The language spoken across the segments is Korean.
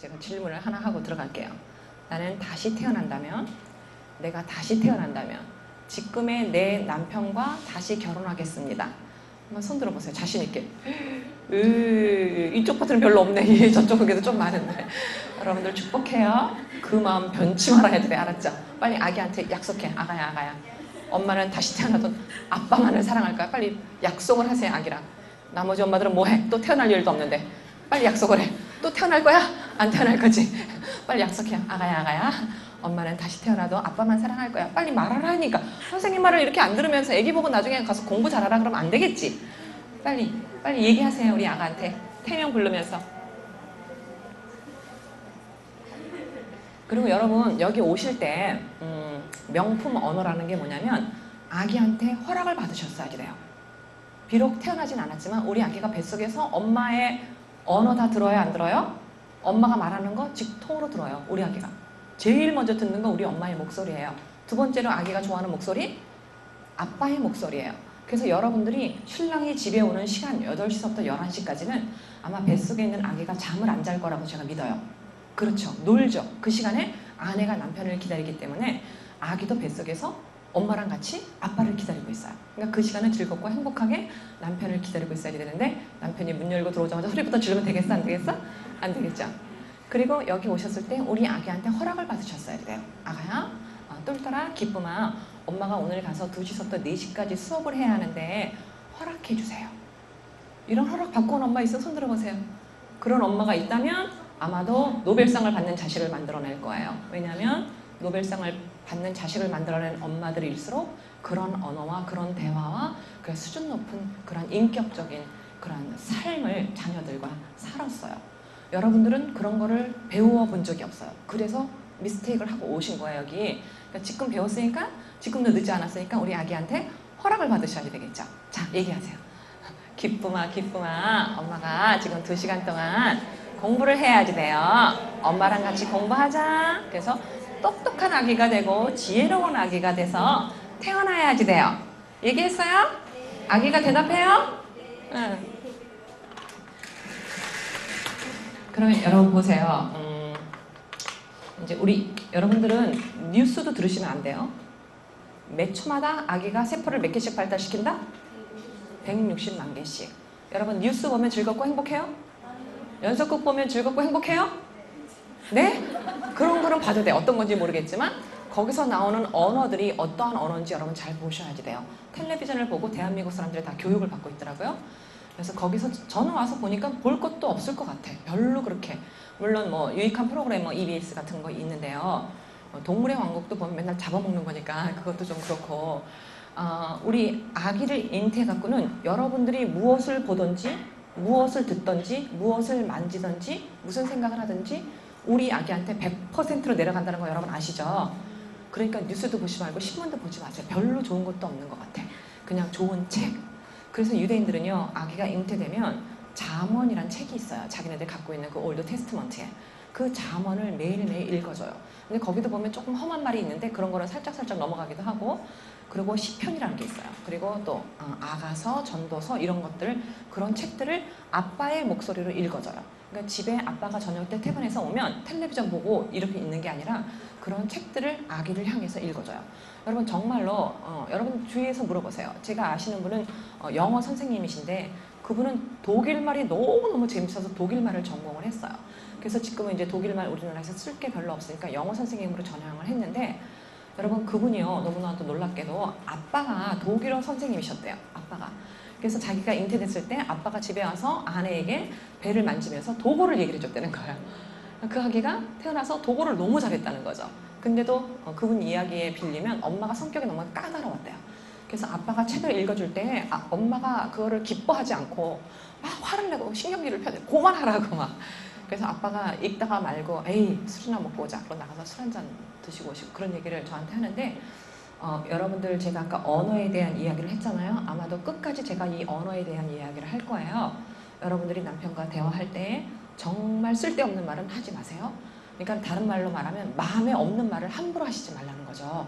제가 질문을 하나 하고 들어갈게요. 나는 다시 태어난다면, 내가 다시 태어난다면 지금의 내 남편과 다시 결혼하겠습니다. 한번 손 들어보세요. 자신 있게. 이쪽 파트는 별로 없네. 저쪽은 그래도 좀 많은데. 여러분들 축복해요. 그 마음 변치 말아야 돼. 알았죠? 빨리 아기한테 약속해. 아가야, 아가야. 엄마는 다시 태어나도 아빠만을 사랑할 거야. 빨리 약속을 하세요, 아기랑. 나머지 엄마들은 뭐해? 또 태어날 일도 없는데. 빨리 약속을 해. 또 태어날 거야? 안 태어날 거지? 빨리 약속해. 아가야, 아가야. 엄마는 다시 태어나도 아빠만 사랑할 거야. 빨리 말하라니까. 선생님 말을 이렇게 안 들으면서 애기 보고 나중에 가서 공부 잘하라 그러면 안 되겠지. 빨리 얘기하세요. 우리 아가한테. 태명 부르면서. 그리고 여러분 여기 오실 때 명품 언어라는 게 뭐냐면 아기한테 허락을 받으셨어야지 돼요. 비록 태어나진 않았지만 우리 아기가 뱃속에서 엄마의 언어 다 들어요? 안 들어요? 엄마가 말하는 거 직통으로 들어요. 우리 아기가. 제일 먼저 듣는 거 우리 엄마의 목소리예요. 두 번째로 아기가 좋아하는 목소리? 아빠의 목소리예요. 그래서 여러분들이 신랑이 집에 오는 시간 8시부터 11시까지는 아마 뱃속에 있는 아기가 잠을 안 잘 거라고 제가 믿어요. 그렇죠. 놀죠. 그 시간에 아내가 남편을 기다리기 때문에 아기도 뱃속에서 엄마랑 같이 아빠를 기다리고 있어요. 그러니까 그 시간은 즐겁고 행복하게 남편을 기다리고 있어야 되는데 남편이 문 열고 들어오자마자 소리부터 지르면 되겠어? 안 되겠어? 안 되겠죠. 그리고 여기 오셨을 때 우리 아기한테 허락을 받으셨어야 돼요. 아가야, 똘똘아, 기쁨아, 엄마가 오늘 가서 2시부터 4시까지 수업을 해야 하는데 허락해 주세요. 이런 허락 받고 온 엄마 있어? 손 들어보세요. 그런 엄마가 있다면 아마도 노벨상을 받는 자식을 만들어낼 거예요. 왜냐하면 노벨상을 받는 자식을 만들어낸 엄마들일수록 그런 언어와 그런 대화와 그 수준 높은 그런 인격적인 그런 삶을 자녀들과 살았어요. 여러분들은 그런 거를 배워 본 적이 없어요. 그래서 미스테이크를 하고 오신 거예요, 여기. 그러니까 지금 배웠으니까, 지금도 늦지 않았으니까 우리 아기한테 허락을 받으셔야 되겠죠. 자, 얘기하세요. 기쁨아, 기쁨아, 엄마가 지금 2시간 동안 공부를 해야지 돼요. 엄마랑 같이 공부하자. 그래서 똑똑한 아기가 되고 지혜로운 아기가 돼서 태어나야지 돼요. 얘기했어요? 아기가 대답해요? 응. 그러면 여러분 보세요. 이제 우리 여러분들은 뉴스도 들으시면 안 돼요. 몇 초마다 아기가 세포를 몇 개씩 발달시킨다? 160만 개씩. 여러분 뉴스 보면 즐겁고 행복해요? 연속극 보면 즐겁고 행복해요? 네? 그런 거는 봐도 돼. 어떤 건지 모르겠지만 거기서 나오는 언어들이 어떠한 언어인지 여러분 잘 보셔야지 돼요. 텔레비전을 보고 대한민국 사람들이 다 교육을 받고 있더라고요. 그래서 거기서 저는 와서 보니까 볼 것도 없을 것 같아. 별로 그렇게. 물론 뭐 유익한 프로그램 뭐 EBS 같은 거 있는데요. 동물의 왕국도 보면 맨날 잡아먹는 거니까 그것도 좀 그렇고 우리 아기를 잉태해갖고는 여러분들이 무엇을 보든지 무엇을 듣든지 무엇을 만지든지 무슨 생각을 하든지 우리 아기한테 100%로 내려간다는 거 여러분 아시죠? 그러니까 뉴스도 보지 말고 신문도 보지 마세요. 별로 좋은 것도 없는 것 같아. 그냥 좋은 책. 그래서 유대인들은요, 아기가 잉태되면 잠언이란 책이 있어요. 자기네들 갖고 있는 그 올드 테스트먼트에. 그 잠언을 매일매일 읽어줘요. 근데 거기도 보면 조금 험한 말이 있는데 그런 거는 살짝살짝 넘어가기도 하고, 그리고 시편이라는 게 있어요. 그리고 또 아가서, 전도서 이런 것들, 그런 책들을 아빠의 목소리로 읽어줘요. 그러니까 집에 아빠가 저녁 때 퇴근해서 오면 텔레비전 보고 이렇게 있는 게 아니라 그런 책들을 아기를 향해서 읽어줘요. 여러분 정말로 여러분 주위에서 물어보세요. 제가 아시는 분은 영어 선생님이신데 그분은 독일말이 너무너무 재밌어서 독일말을 전공을 했어요. 그래서 지금은 이제 독일말 우리나라에서 쓸 게 별로 없으니까 영어 선생님으로 전향을 했는데 여러분 그분이요 너무나도 놀랍게도 아빠가 독일어 선생님이셨대요. 아빠가. 그래서 자기가 잉태됐을 때 아빠가 집에 와서 아내에게 배를 만지면서 독어를 얘기를 해줬다는 거예요. 그 아기가 태어나서 독어를 너무 잘했다는 거죠. 근데도 그분 이야기에 빌리면 엄마가 성격이 너무 까다로웠대요. 그래서 아빠가 책을 읽어줄 때 엄마가 그거를 기뻐하지 않고 막 화를 내고 신경질을 펴대고 그만하라고 막. 그래서 아빠가 읽다가 말고 에이 술이나 먹고 오자. 그럼 나가서 술 한잔 드시고 오시고 그런 얘기를 저한테 하는데 여러분들 제가 아까 언어에 대한 이야기를 했잖아요. 아마도 끝까지 제가 이 언어에 대한 이야기를 할 거예요. 여러분들이 남편과 대화할 때 정말 쓸데없는 말은 하지 마세요. 그러니까 다른 말로 말하면 마음에 없는 말을 함부로 하시지 말라는 거죠.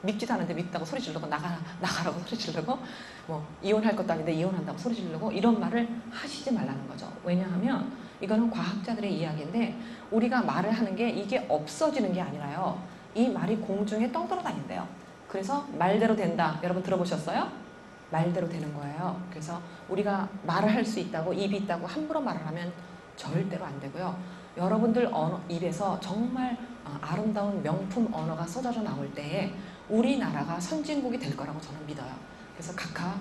믿지도 않은데 믿다고 소리 지르고 나가라고 소리 지르고 뭐 이혼할 것도 아닌데 이혼한다고 소리 지르고 이런 말을 하시지 말라는 거죠. 왜냐하면 이거는 과학자들의 이야기인데 우리가 말을 하는 게 이게 없어지는 게 아니라요. 이 말이 공중에 떠돌아다닌대요. 그래서 말대로 된다. 여러분 들어보셨어요? 말대로 되는 거예요. 그래서 우리가 말을 할 수 있다고 입이 있다고 함부로 말을 하면 절대로 안 되고요. 여러분들 입에서 정말 아름다운 명품 언어가 쏟아져 나올 때에 우리나라가 선진국이 될 거라고 저는 믿어요. 그래서 각하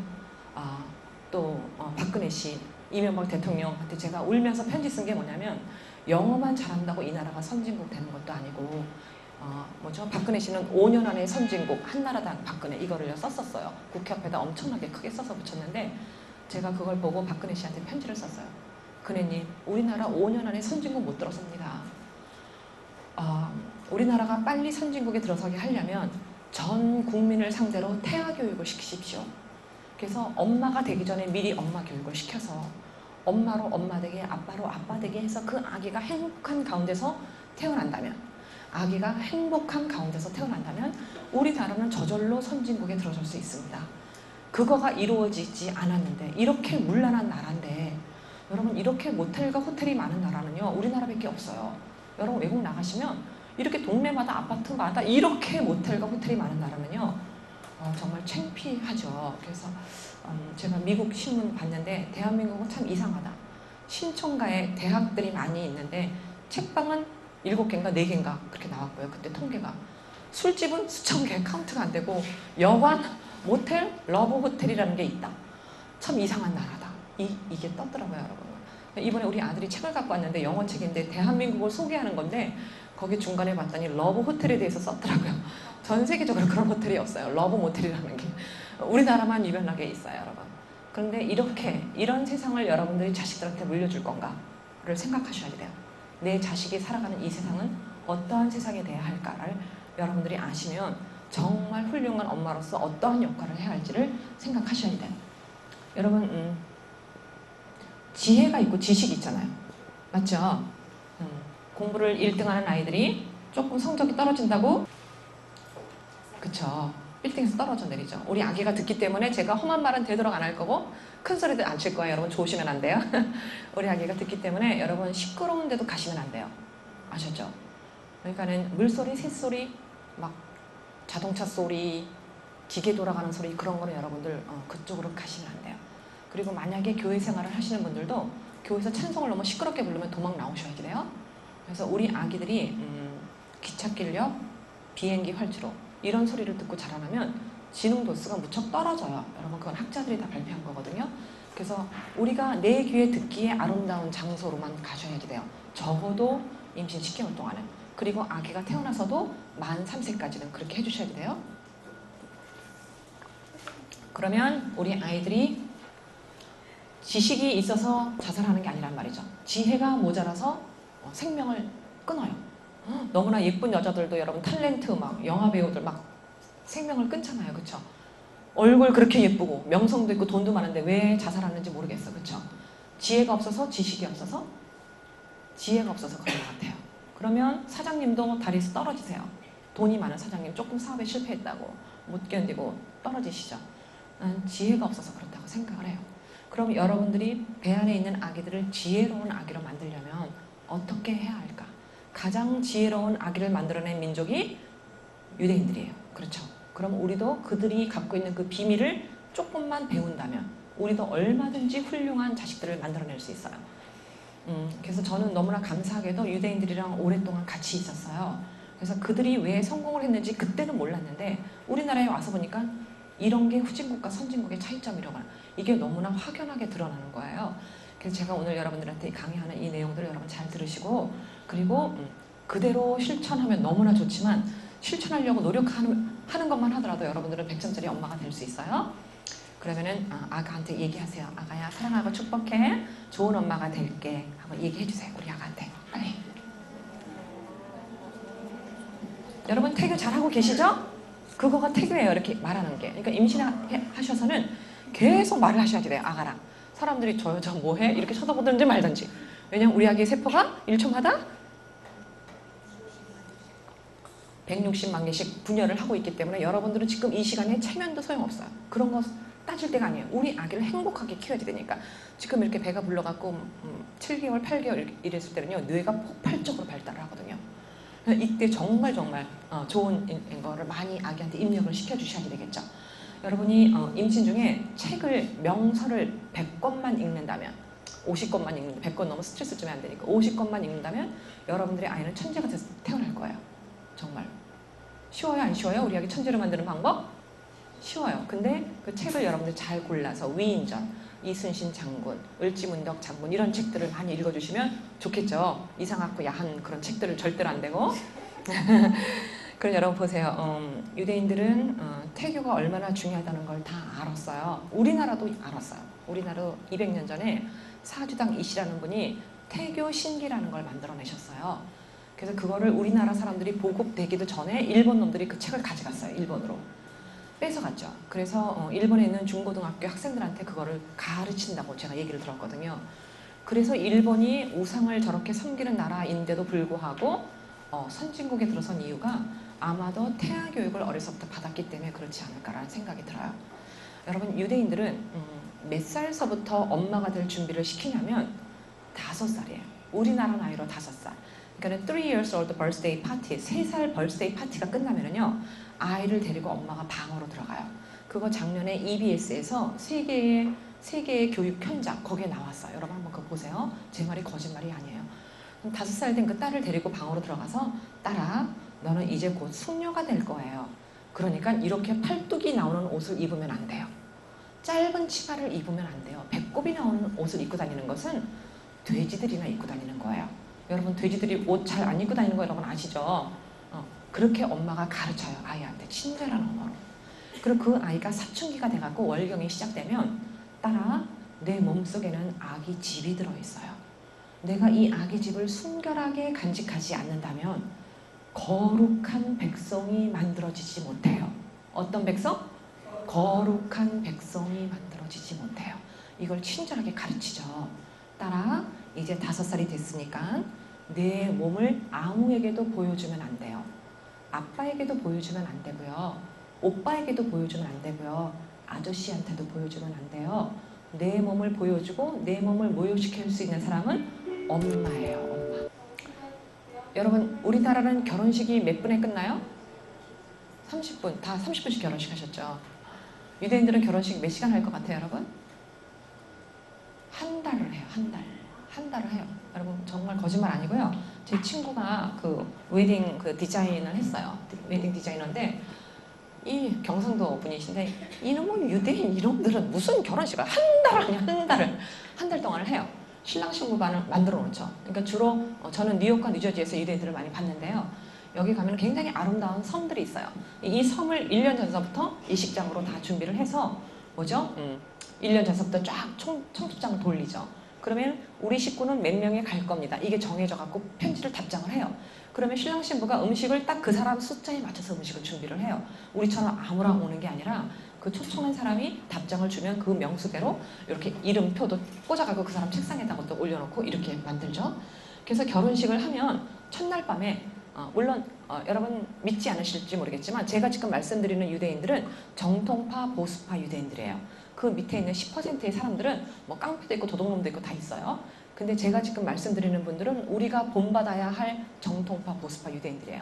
또 박근혜 씨, 이명박 대통령한테 제가 울면서 편지 쓴 게 뭐냐면 영어만 잘한다고 이 나라가 선진국 되는 것도 아니고 뭐죠? 박근혜 씨는 5년 안에 선진국 한나라당 박근혜 이거를 썼었어요. 국회 앞에다 엄청나게 크게 써서 붙였는데 제가 그걸 보고 박근혜 씨한테 편지를 썼어요. 근혜님, 우리나라 5년 안에 선진국 못 들어섭니다. 우리나라가 빨리 선진국에 들어서게 하려면 전 국민을 상대로 태아 교육을 시키십시오. 그래서 엄마가 되기 전에 미리 엄마 교육을 시켜서 엄마로 엄마 되게 아빠로 아빠 되게 해서 그 아기가 행복한 가운데서 태어난다면 아기가 행복한 가운데서 태어난다면 우리나라는 저절로 선진국에 들어설 수 있습니다. 그거가 이루어지지 않았는데 이렇게 문란한 나라인데 여러분 이렇게 모텔과 호텔이 많은 나라는요 우리나라밖에 없어요. 여러분 외국 나가시면 이렇게 동네마다 아파트마다 이렇게 모텔과 호텔이 많은 나라는요 정말 창피하죠. 그래서 제가 미국 신문 봤는데 대한민국은 참 이상하다. 신촌가에 대학들이 많이 있는데 책방은 7개인가 4개인가 그렇게 나왔고요. 그때 통계가. 술집은 수천 개 카운트가 안 되고 여관, 모텔, 러브 호텔이라는 게 있다. 참 이상한 나라다. 이게 떴더라고요, 여러분. 이번에 우리 아들이 책을 갖고 왔는데 영어 책인데 대한민국을 소개하는 건데 거기 중간에 봤더니 러브 호텔에 대해서 썼더라고요. 전 세계적으로 그런 호텔이 없어요. 러브 모텔이라는 게. 우리나라만 유별나게 있어요, 여러분. 그런데 이런 세상을 여러분들이 자식들한테 물려줄 건가를 생각하셔야 돼요. 내 자식이 살아가는 이 세상은 어떠한 세상이 돼야 할까를 여러분들이 아시면 정말 훌륭한 엄마로서 어떠한 역할을 해야 할지를 생각하셔야 돼요. 여러분 지혜가 있고 지식이 있잖아요. 맞죠? 공부를 1등하는 아이들이 조금 성적이 떨어진다고 그쵸. 빌딩에서 떨어져 내리죠. 우리 아기가 듣기 때문에 제가 험한 말은 되도록 안 할 거고 큰 소리도 안 칠 거예요. 여러분 조심하면 안 돼요. 우리 아기가 듣기 때문에 여러분 시끄러운 데도 가시면 안 돼요. 아셨죠? 그러니까는 물소리, 새소리, 막 자동차 소리, 기계 돌아가는 소리 그런 거는 여러분들 그쪽으로 가시면 안 돼요. 그리고 만약에 교회 생활을 하시는 분들도 교회에서 찬송을 너무 시끄럽게 부르면 도망 나오셔야 돼요. 그래서 우리 아기들이 기찻길역, 비행기 활주로 이런 소리를 듣고 자라나면 지능 도수가 무척 떨어져요. 여러분 그건 학자들이 다 발표한 거거든요. 그래서 우리가 내 귀에 듣기에 아름다운 장소로만 가셔야 돼요. 적어도 임신 10개월 동안은. 그리고 아기가 태어나서도 만 3세까지는 그렇게 해주셔야 돼요. 그러면 우리 아이들이 지식이 있어서 자살하는 게 아니란 말이죠. 지혜가 모자라서 생명을 끊어요. 너무나 예쁜 여자들도 여러분 탤런트 막 영화 배우들 막 생명을 끊잖아요. 그쵸? 얼굴 그렇게 예쁘고 명성도 있고 돈도 많은데 왜 자살하는지 모르겠어. 그쵸? 지혜가 없어서 지식이 없어서 지혜가 없어서 그런 것 같아요. 그러면 사장님도 다리에서 떨어지세요. 돈이 많은 사장님 조금 사업에 실패했다고 못 견디고 떨어지시죠. 난 지혜가 없어서 그렇다고 생각을 해요. 그럼 여러분들이 배 안에 있는 아기들을 지혜로운 아기로 만들려면 어떻게 해야 할까? 가장 지혜로운 아기를 만들어낸 민족이 유대인들이에요. 그렇죠? 그럼 우리도 그들이 갖고 있는 그 비밀을 조금만 배운다면 우리도 얼마든지 훌륭한 자식들을 만들어낼 수 있어요. 그래서 저는 너무나 감사하게도 유대인들이랑 오랫동안 같이 있었어요. 그래서 그들이 왜 성공을 했는지 그때는 몰랐는데 우리나라에 와서 보니까 이런 게 후진국과 선진국의 차이점이라거나 이게 너무나 확연하게 드러나는 거예요. 그래서 제가 오늘 여러분들한테 강의하는 이 내용들을 여러분 잘 들으시고 그리고 그대로 실천하면 너무나 좋지만 실천하려고 노력하는 것만 하더라도 여러분들은 100점짜리 엄마가 될 수 있어요. 그러면은 아가한테 얘기하세요. 아가야 사랑하고 축복해. 좋은 엄마가 될게. 한번 얘기해 주세요. 우리 아가한테. 빨리. 여러분 태교 잘하고 계시죠? 그거가 태교예요. 이렇게 말하는 게. 그러니까 임신하셔서는 계속 말을 하셔야 돼요. 아가랑. 사람들이 저 뭐해? 이렇게 쳐다보든지 말든지. 왜냐면 우리 아기의 세포가 1초마다 160만 개씩 분열을 하고 있기 때문에 여러분들은 지금 이 시간에 체면도 소용없어요. 그런 거 따질 때가 아니에요. 우리 아기를 행복하게 키워야 되니까. 지금 이렇게 배가 불러갖고 7개월, 8개월 이랬을 때는요, 뇌가 폭발적으로 발달을 하거든요. 이때 정말 좋은 거를 많이 아기한테 입력을 시켜주셔야 되겠죠. 여러분이 임신 중에 책을 명서를 100권만 읽는다면, 50권만 읽는다, 100권 너무 스트레스 주면 안 되니까 50권만 읽는다면 여러분들의 아이는 천재가 돼서 태어날 거예요. 정말. 쉬워요? 안 쉬워요? 우리 아기 천재로 만드는 방법? 쉬워요. 근데 그 책을 여러분들 잘 골라서 위인전, 이순신 장군, 을지문덕 장군 이런 책들을 많이 읽어주시면 좋겠죠. 이상하고 야한 그런 책들을 절대로 안 되고. 그럼 여러분 보세요. 유대인들은 태교가 얼마나 중요하다는 걸 다 알았어요. 우리나라도 알았어요. 우리나라도 200년 전에 사주당 이씨라는 분이 태교 신기라는 걸 만들어내셨어요. 그래서 그거를 우리나라 사람들이 보급되기도 전에 일본 놈들이 그 책을 가져갔어요. 일본으로. 뺏어갔죠. 그래서 일본에 있는 중고등학교 학생들한테 그거를 가르친다고 제가 얘기를 들었거든요. 그래서 일본이 우상을 저렇게 섬기는 나라인데도 불구하고 선진국에 들어선 이유가 아마도 태아 교육을 어려서부터 받았기 때문에 그렇지 않을까라는 생각이 들어요. 여러분 유대인들은 몇 살서부터 엄마가 될 준비를 시키냐면 5살이에요. 우리나라 나이로 5살. 그러니까 3 years old birthday party, 3살 birthday 파티가 끝나면은요 아이를 데리고 엄마가 방으로 들어가요. 그거 작년에 EBS에서 세계의 교육 현장 거기에 나왔어요. 여러분 한번 그거 보세요. 제 말이 거짓말이 아니에요. 5살 된 그 딸을 데리고 방으로 들어가서 딸아 너는 이제 곧 숙녀가 될 거예요. 그러니까 이렇게 팔뚝이 나오는 옷을 입으면 안 돼요. 짧은 치마를 입으면 안 돼요. 배꼽이 나오는 옷을 입고 다니는 것은 돼지들이나 입고 다니는 거예요. 여러분 돼지들이 옷 잘 안 입고 다니는 거 여러분 아시죠? 그렇게 엄마가 가르쳐요. 아이한테 친절한 언어로. 그리고 그 아이가 사춘기가 돼갖고 월경이 시작되면 딸아 내 몸속에는 아기 집이 들어있어요. 내가 이 아기 집을 순결하게 간직하지 않는다면 거룩한 백성이 만들어지지 못해요. 어떤 백성? 거룩한 백성이 만들어지지 못해요. 이걸 친절하게 가르치죠. 딸아 이제 5살이 됐으니까 내 몸을 아무에게도 보여주면 안 돼요. 아빠에게도 보여주면 안 되고요. 오빠에게도 보여주면 안 되고요. 아저씨한테도 보여주면 안 돼요. 내 몸을 보여주고 내 몸을 모욕시킬 수 있는 사람은 엄마예요. 엄마. 여러분 우리나라는 결혼식이 몇 분에 끝나요? 30분. 다 30분씩 결혼식 하셨죠. 유대인들은 결혼식 몇 시간 할 것 같아요 여러분? 한 달을 해요. 한 달을 해요. 여러분 정말 거짓말 아니고요. 제 친구가 그 웨딩 그 디자인을 했어요. 웨딩 디자이너인데 이 경상도 분이신데 이놈은 유대인 이놈들은 무슨 결혼식을 한 달 아니야. 한 달 동안을 해요. 신랑 신부반을 만들어 놓죠. 그러니까 주로 저는 뉴욕과 뉴저지에서 유대인들을 많이 봤는데요. 여기 가면 굉장히 아름다운 섬들이 있어요. 이 섬을 1년 전서부터 일식장으로 다 준비를 해서 뭐죠? 1년 전서부터 쫙 청첩장을 돌리죠. 그러면 우리 식구는 몇 명이 갈 겁니다. 이게 정해져 갖고 편지를 답장을 해요. 그러면 신랑 신부가 음식을 딱 그 사람 숫자에 맞춰서 음식을 준비를 해요. 우리처럼 아무나 오는 게 아니라 그 초청한 사람이 답장을 주면 그 명수대로 이렇게 이름표도 꽂아가고 그 사람 책상에다가 또 올려놓고 이렇게 만들죠. 그래서 결혼식을 하면 첫날 밤에 물론 여러분 믿지 않으실지 모르겠지만 제가 지금 말씀드리는 유대인들은 정통파 보수파 유대인들이에요. 그 밑에 있는 10%의 사람들은 뭐 깡패도 있고 도둑놈도 있고 다 있어요. 근데 제가 지금 말씀드리는 분들은 우리가 본받아야 할 정통파 보수파 유대인들이에요.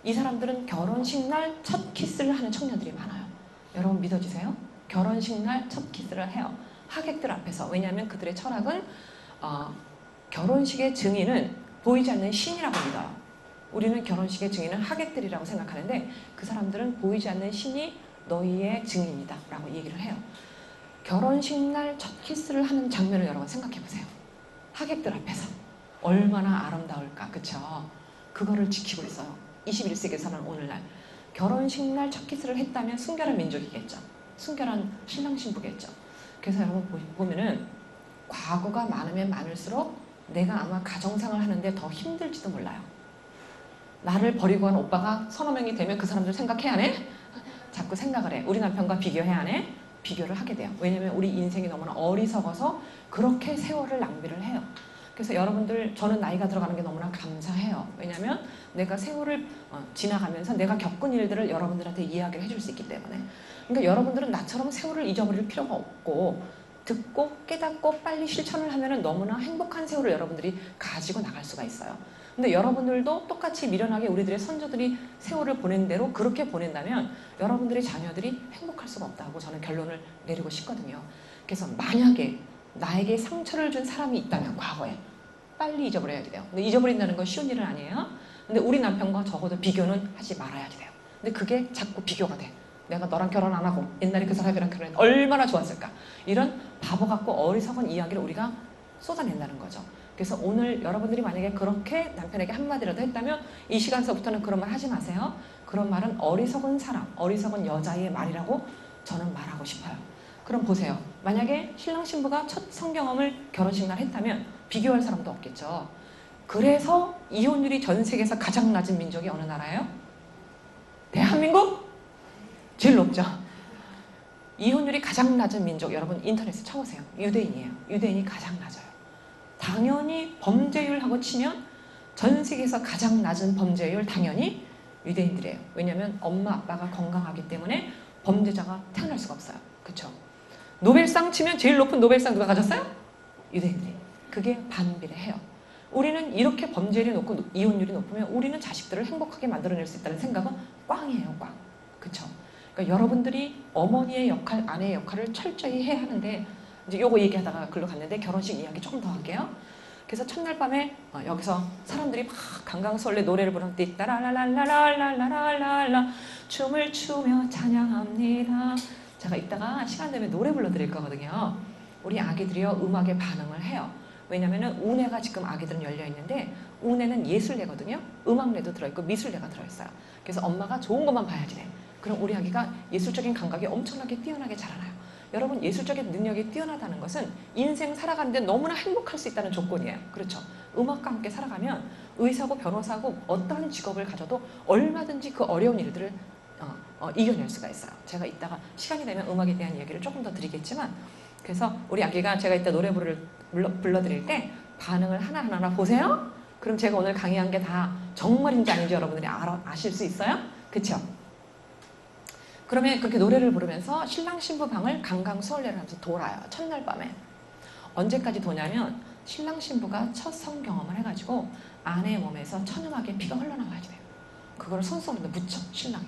이 사람들은 결혼식 날 첫 키스를 하는 청년들이 많아요. 여러분 믿어지세요? 결혼식 날 첫 키스를 해요. 하객들 앞에서. 왜냐하면 그들의 철학은 결혼식의 증인은 보이지 않는 신이라고 믿어요. 우리는 결혼식의 증인은 하객들이라고 생각하는데 그 사람들은 보이지 않는 신이 너희의 증인이다 라고 얘기를 해요. 결혼식 날 첫 키스를 하는 장면을 여러분 생각해 보세요. 하객들 앞에서 얼마나 아름다울까. 그쵸? 그거를 지키고 있어요. 21세기에서는 오늘날 결혼식 날 첫 키스를 했다면 순결한 민족이겠죠. 순결한 신랑 신부겠죠. 그래서 여러분 보면은 과거가 많으면 많을수록 내가 아마 가정생활 하는데 더 힘들지도 몰라요. 나를 버리고 간 오빠가 서너 명이 되면 그 사람들 생각해야 하네? 자꾸 생각을 해. 우리 남편과 비교해야 하네? 비교를 하게 돼요. 왜냐면 우리 인생이 너무나 어리석어서 그렇게 세월을 낭비를 해요. 그래서 여러분들 저는 나이가 들어가는 게 너무나 감사해요. 왜냐하면 내가 세월을 지나가면서 내가 겪은 일들을 여러분들한테 이야기를 해줄 수 있기 때문에. 그러니까 여러분들은 나처럼 세월을 잊어버릴 필요가 없고 듣고 깨닫고 빨리 실천을 하면 너무나 행복한 세월을 여러분들이 가지고 나갈 수가 있어요. 근데 여러분들도 똑같이 미련하게 우리들의 선조들이 세월을 보낸 대로 그렇게 보낸다면 여러분들의 자녀들이 행복할 수가 없다고 저는 결론을 내리고 싶거든요. 그래서 만약에 나에게 상처를 준 사람이 있다면 과거에 빨리 잊어버려야 돼요. 근데 잊어버린다는 건 쉬운 일은 아니에요. 근데 우리 남편과 적어도 비교는 하지 말아야 돼요. 근데 그게 자꾸 비교가 돼. 내가 너랑 결혼 안 하고 옛날에 그 사람이랑 결혼했는데 얼마나 좋았을까. 이런 바보 같고 어리석은 이야기를 우리가 쏟아낸다는 거죠. 그래서 오늘 여러분들이 만약에 그렇게 남편에게 한마디라도 했다면 이 시간서부터는 그런 말 하지 마세요. 그런 말은 어리석은 사람, 어리석은 여자의 말이라고 저는 말하고 싶어요. 그럼 보세요. 만약에 신랑 신부가 첫 성경험을 결혼식 날 했다면 비교할 사람도 없겠죠. 그래서 이혼율이 전 세계에서 가장 낮은 민족이 어느 나라예요? 대한민국? 제일 높죠. 이혼율이 가장 낮은 민족, 여러분 인터넷에 쳐보세요. 유대인이에요. 유대인이 가장 낮아요. 당연히 범죄율하고 치면 전 세계에서 가장 낮은 범죄율 당연히 유대인들이에요. 왜냐하면 엄마 아빠가 건강하기 때문에 범죄자가 태어날 수가 없어요. 그렇죠? 노벨상 치면 제일 높은 노벨상 누가 가졌어요? 유대인들이. 그게 반비례해요. 우리는 이렇게 범죄율이 높고 이혼율이 높으면 우리는 자식들을 행복하게 만들어낼 수 있다는 생각은 꽝이에요. 꽝. 그렇죠? 그러니까 여러분들이 어머니의 역할, 아내의 역할을 철저히 해야 하는데 이제 요거 얘기하다가 글로 갔는데 결혼식 이야기 조금 더 할게요. 그래서 첫날 밤에 여기서 사람들이 막 강강설레 노래를 부르는 때 따라라라라라라라라라 춤을 추며 찬양합니다. 제가 이따가 시간 되면 노래 불러드릴 거거든요. 우리 아기들이요 음악에 반응을 해요. 왜냐면은 우뇌가 지금 아기들은 열려있는데 우뇌는 예술뇌거든요. 음악뇌도 들어있고 미술뇌가 들어있어요. 그래서 엄마가 좋은 것만 봐야지 돼. 그럼 우리 아기가 예술적인 감각이 엄청나게 뛰어나게 자라나요. 여러분 예술적인 능력이 뛰어나다는 것은 인생 살아가는데 너무나 행복할 수 있다는 조건이에요. 그렇죠? 음악과 함께 살아가면 의사고 변호사고 어떠한 직업을 가져도 얼마든지 그 어려운 일들을 이겨낼 수가 있어요. 제가 이따가 시간이 되면 음악에 대한 얘기를 조금 더 드리겠지만 그래서 우리 아기가 제가 이따 노래 불러드릴 때 반응을 하나하나 보세요. 그럼 제가 오늘 강의한 게 다 정말인지 아닌지 여러분들이 아실 수 있어요? 그렇죠? 그러면 그렇게 노래를 부르면서 신랑 신부 방을 강강수월래를 하면서 돌아요. 첫날 밤에. 언제까지 도냐면 신랑 신부가 첫 성경험을 해가지고 아내의 몸에서 천음하게 피가 흘러나와야 돼요. 그거를 손수건에 묻혀 신랑이.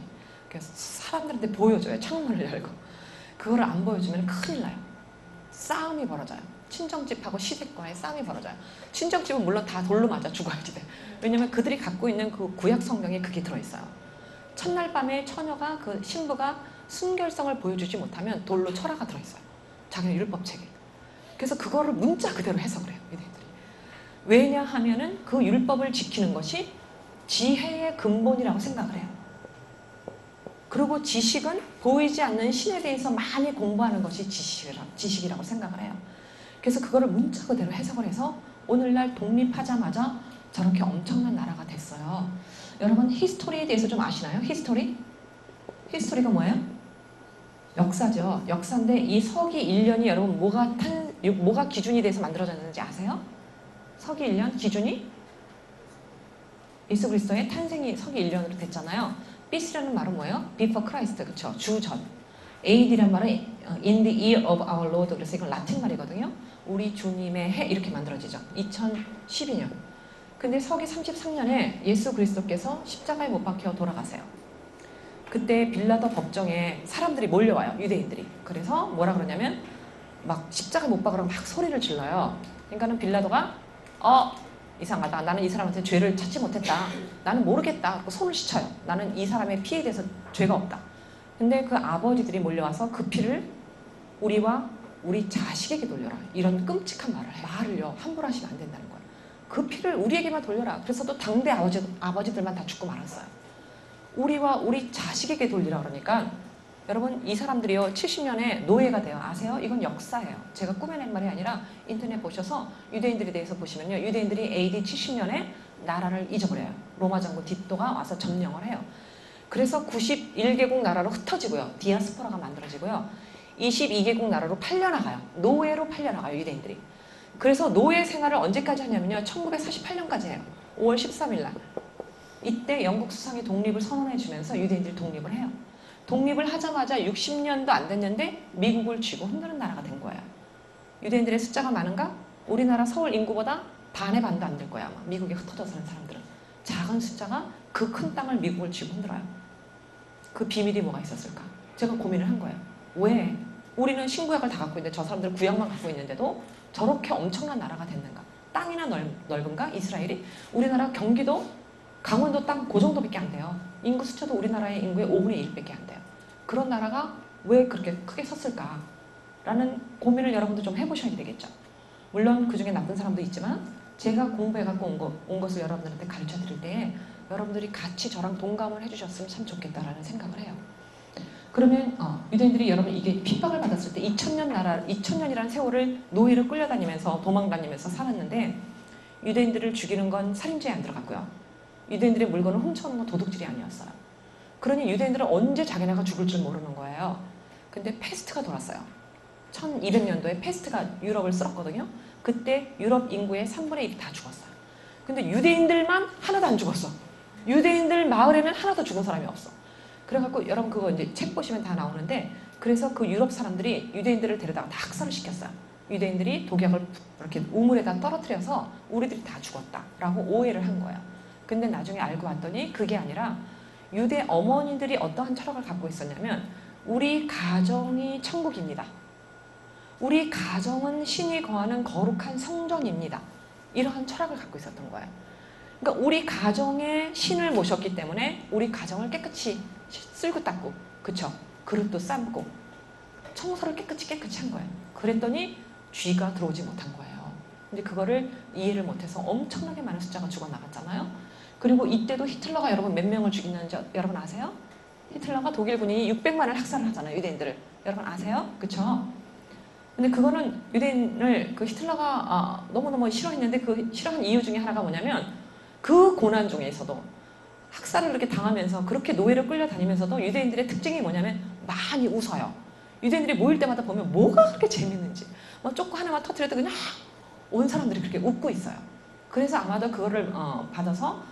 그래서 사람들한테 보여줘요. 창문을 열고. 그거를 안 보여주면 큰일 나요. 싸움이 벌어져요. 친정집하고 시댁과의 싸움이 벌어져요. 친정집은 물론 다 돌로 맞아 죽어야지 돼. 왜냐면 그들이 갖고 있는 그 구약 성경에 그게 들어있어요. 첫날 밤에 처녀가 그 신부가 순결성을 보여주지 못하면 돌로 철화가 들어있어요. 자기는 율법책에. 그래서 그거를 문자 그대로 해석을 해요. 유대인들이. 왜냐하면은 그 율법을 지키는 것이 지혜의 근본이라고 생각을 해요. 그리고 지식은 보이지 않는 신에 대해서 많이 공부하는 것이 지식이라고 생각을 해요. 그래서 그거를 문자 그대로 해석을 해서 오늘날 독립하자마자 저렇게 엄청난 나라가 됐어요. 여러분 히스토리에 대해서 좀 아시나요? 히스토리? 히스토리가 뭐예요? 역사죠. 역사인데 이 서기 1년이 여러분 뭐가 기준이 돼서 만들어졌는지 아세요? 서기 1년 기준이? 예수 그리스도의 탄생이 서기 1년으로 됐잖아요. BC라는 말은 뭐예요? Before Christ, 그렇죠? 주전. AD라는 말은 In the year of our Lord. 그래서 이건 라틴 말이거든요. 우리 주님의 해 이렇게 만들어지죠. 2012년. 근데 서기 33년에 예수 그리스도께서 십자가에 못 박혀 돌아가세요. 그때 빌라도 법정에 사람들이 몰려와요. 유대인들이. 그래서 뭐라 그러냐면 막 십자가에 못 박으라고 막 소리를 질러요. 그러니까는 빌라도가 이상하다. 나는 이 사람한테 죄를 찾지 못했다. 나는 모르겠다. 그리고 손을 씻어요. 나는 이 사람의 피에 대해서 죄가 없다. 근데 그 아버지들이 몰려와서 그 피를 우리와 우리 자식에게 돌려라. 이런 끔찍한 말을 해요. 말을요. 함부로 하시면 안 된다는 거예요. 그 피를 우리에게만 돌려라. 그래서 또 당대 아버지들만 다 죽고 말았어요. 우리와 우리 자식에게 돌리라 그러니까 여러분 이 사람들이요 70년에 노예가 돼요. 아세요? 이건 역사예요. 제가 꾸며낸 말이 아니라 인터넷 보셔서 유대인들에 대해서 보시면요. 유대인들이 AD 70년에 나라를 잊어버려요. 로마 장군 디토가 와서 점령을 해요. 그래서 91개국 나라로 흩어지고요. 디아스포라가 만들어지고요. 22개국 나라로 팔려나가요. 노예로 팔려나가요. 유대인들이. 그래서 노예 생활을 언제까지 하냐면요. 1948년까지 해요. 5월 13일 날. 이때 영국 수상이 독립을 선언해 주면서 유대인들이 독립을 해요. 독립을 하자마자 60년도 안 됐는데 미국을 쥐고 흔드는 나라가 된 거예요. 유대인들의 숫자가 많은가? 우리나라 서울 인구보다 반의 반도 안 될 거야. 아마 미국에 흩어져 사는 사람들은. 작은 숫자가 그 큰 땅을 미국을 쥐고 흔들어요. 그 비밀이 뭐가 있었을까? 제가 고민을 한 거예요. 왜? 우리는 신구약을 다 갖고 있는데 저 사람들은 구약만 갖고 있는데도 저렇게 엄청난 나라가 됐는가? 땅이나 넓은가? 이스라엘이? 우리나라 경기도, 강원도 땅 그 정도밖에 안 돼요. 인구 수쳐도 우리나라의 인구의 5분의 1밖에 안 돼요. 그런 나라가 왜 그렇게 크게 섰을까? 라는 고민을 여러분도 좀 해보셔야 되겠죠. 물론 그 중에 나쁜 사람도 있지만 제가 공부해갖고 온 것을 여러분들한테 가르쳐 드릴 때 여러분들이 같이 저랑 동감을 해주셨으면 참 좋겠다라는 생각을 해요. 그러면 유대인들이 여러분 이게 핍박을 받았을 때 2000년이라는 세월을 노예를 끌려다니면서 도망다니면서 살았는데 유대인들을 죽이는 건 살인죄에 안 들어갔고요. 유대인들의 물건을 훔쳐오는 건 도둑질이 아니었어요. 그러니 유대인들은 언제 자기네가 죽을 줄 모르는 거예요. 근데 패스트가 돌았어요. 1200년도에 패스트가 유럽을 쓸었거든요. 그때 유럽 인구의 3분의 1이 다 죽었어요. 근데 유대인들만 하나도 안 죽었어. 유대인들 마을에는 하나도 죽은 사람이 없어. 그래갖고 여러분 그거 이제 책 보시면 다 나오는데 그래서 그 유럽 사람들이 유대인들을 데려다가 다 학살을 시켰어요. 유대인들이 독약을 이렇게 우물에다 떨어뜨려서 우리들이 다 죽었다라고 오해를 한 거예요. 근데 나중에 알고 봤더니 그게 아니라 유대 어머니들이 어떠한 철학을 갖고 있었냐면 우리 가정이 천국입니다. 우리 가정은 신이 거하는 거룩한 성전입니다. 이러한 철학을 갖고 있었던 거예요. 그러니까 우리 가정에 신을 모셨기 때문에 우리 가정을 깨끗이 쓸고 닦고, 그쵸? 그릇도 삶고, 청소를 깨끗이 한 거예요. 그랬더니 쥐가 들어오지 못한 거예요. 근데 그거를 이해를 못해서 엄청나게 많은 숫자가 죽어나갔잖아요. 그리고 이때도 히틀러가 여러분 몇 명을 죽이는지 여러분 아세요? 히틀러가 독일 군인이 600만을 학살을 하잖아요. 유대인들을. 여러분 아세요? 그쵸? 근데 그거는 유대인을 그 히틀러가 너무너무 싫어했는데 그 싫어한 이유 중에 하나가 뭐냐면 그 고난 중에서도 학살을 이렇게 당하면서 그렇게 노예를 끌려다니면서도 유대인들의 특징이 뭐냐면 많이 웃어요. 유대인들이 모일 때마다 보면 뭐가 그렇게 재밌는지 막 쪼꼬 하나만 터뜨려도 그냥 온 사람들이 그렇게 웃고 있어요. 그래서 아마도 그거를 받아서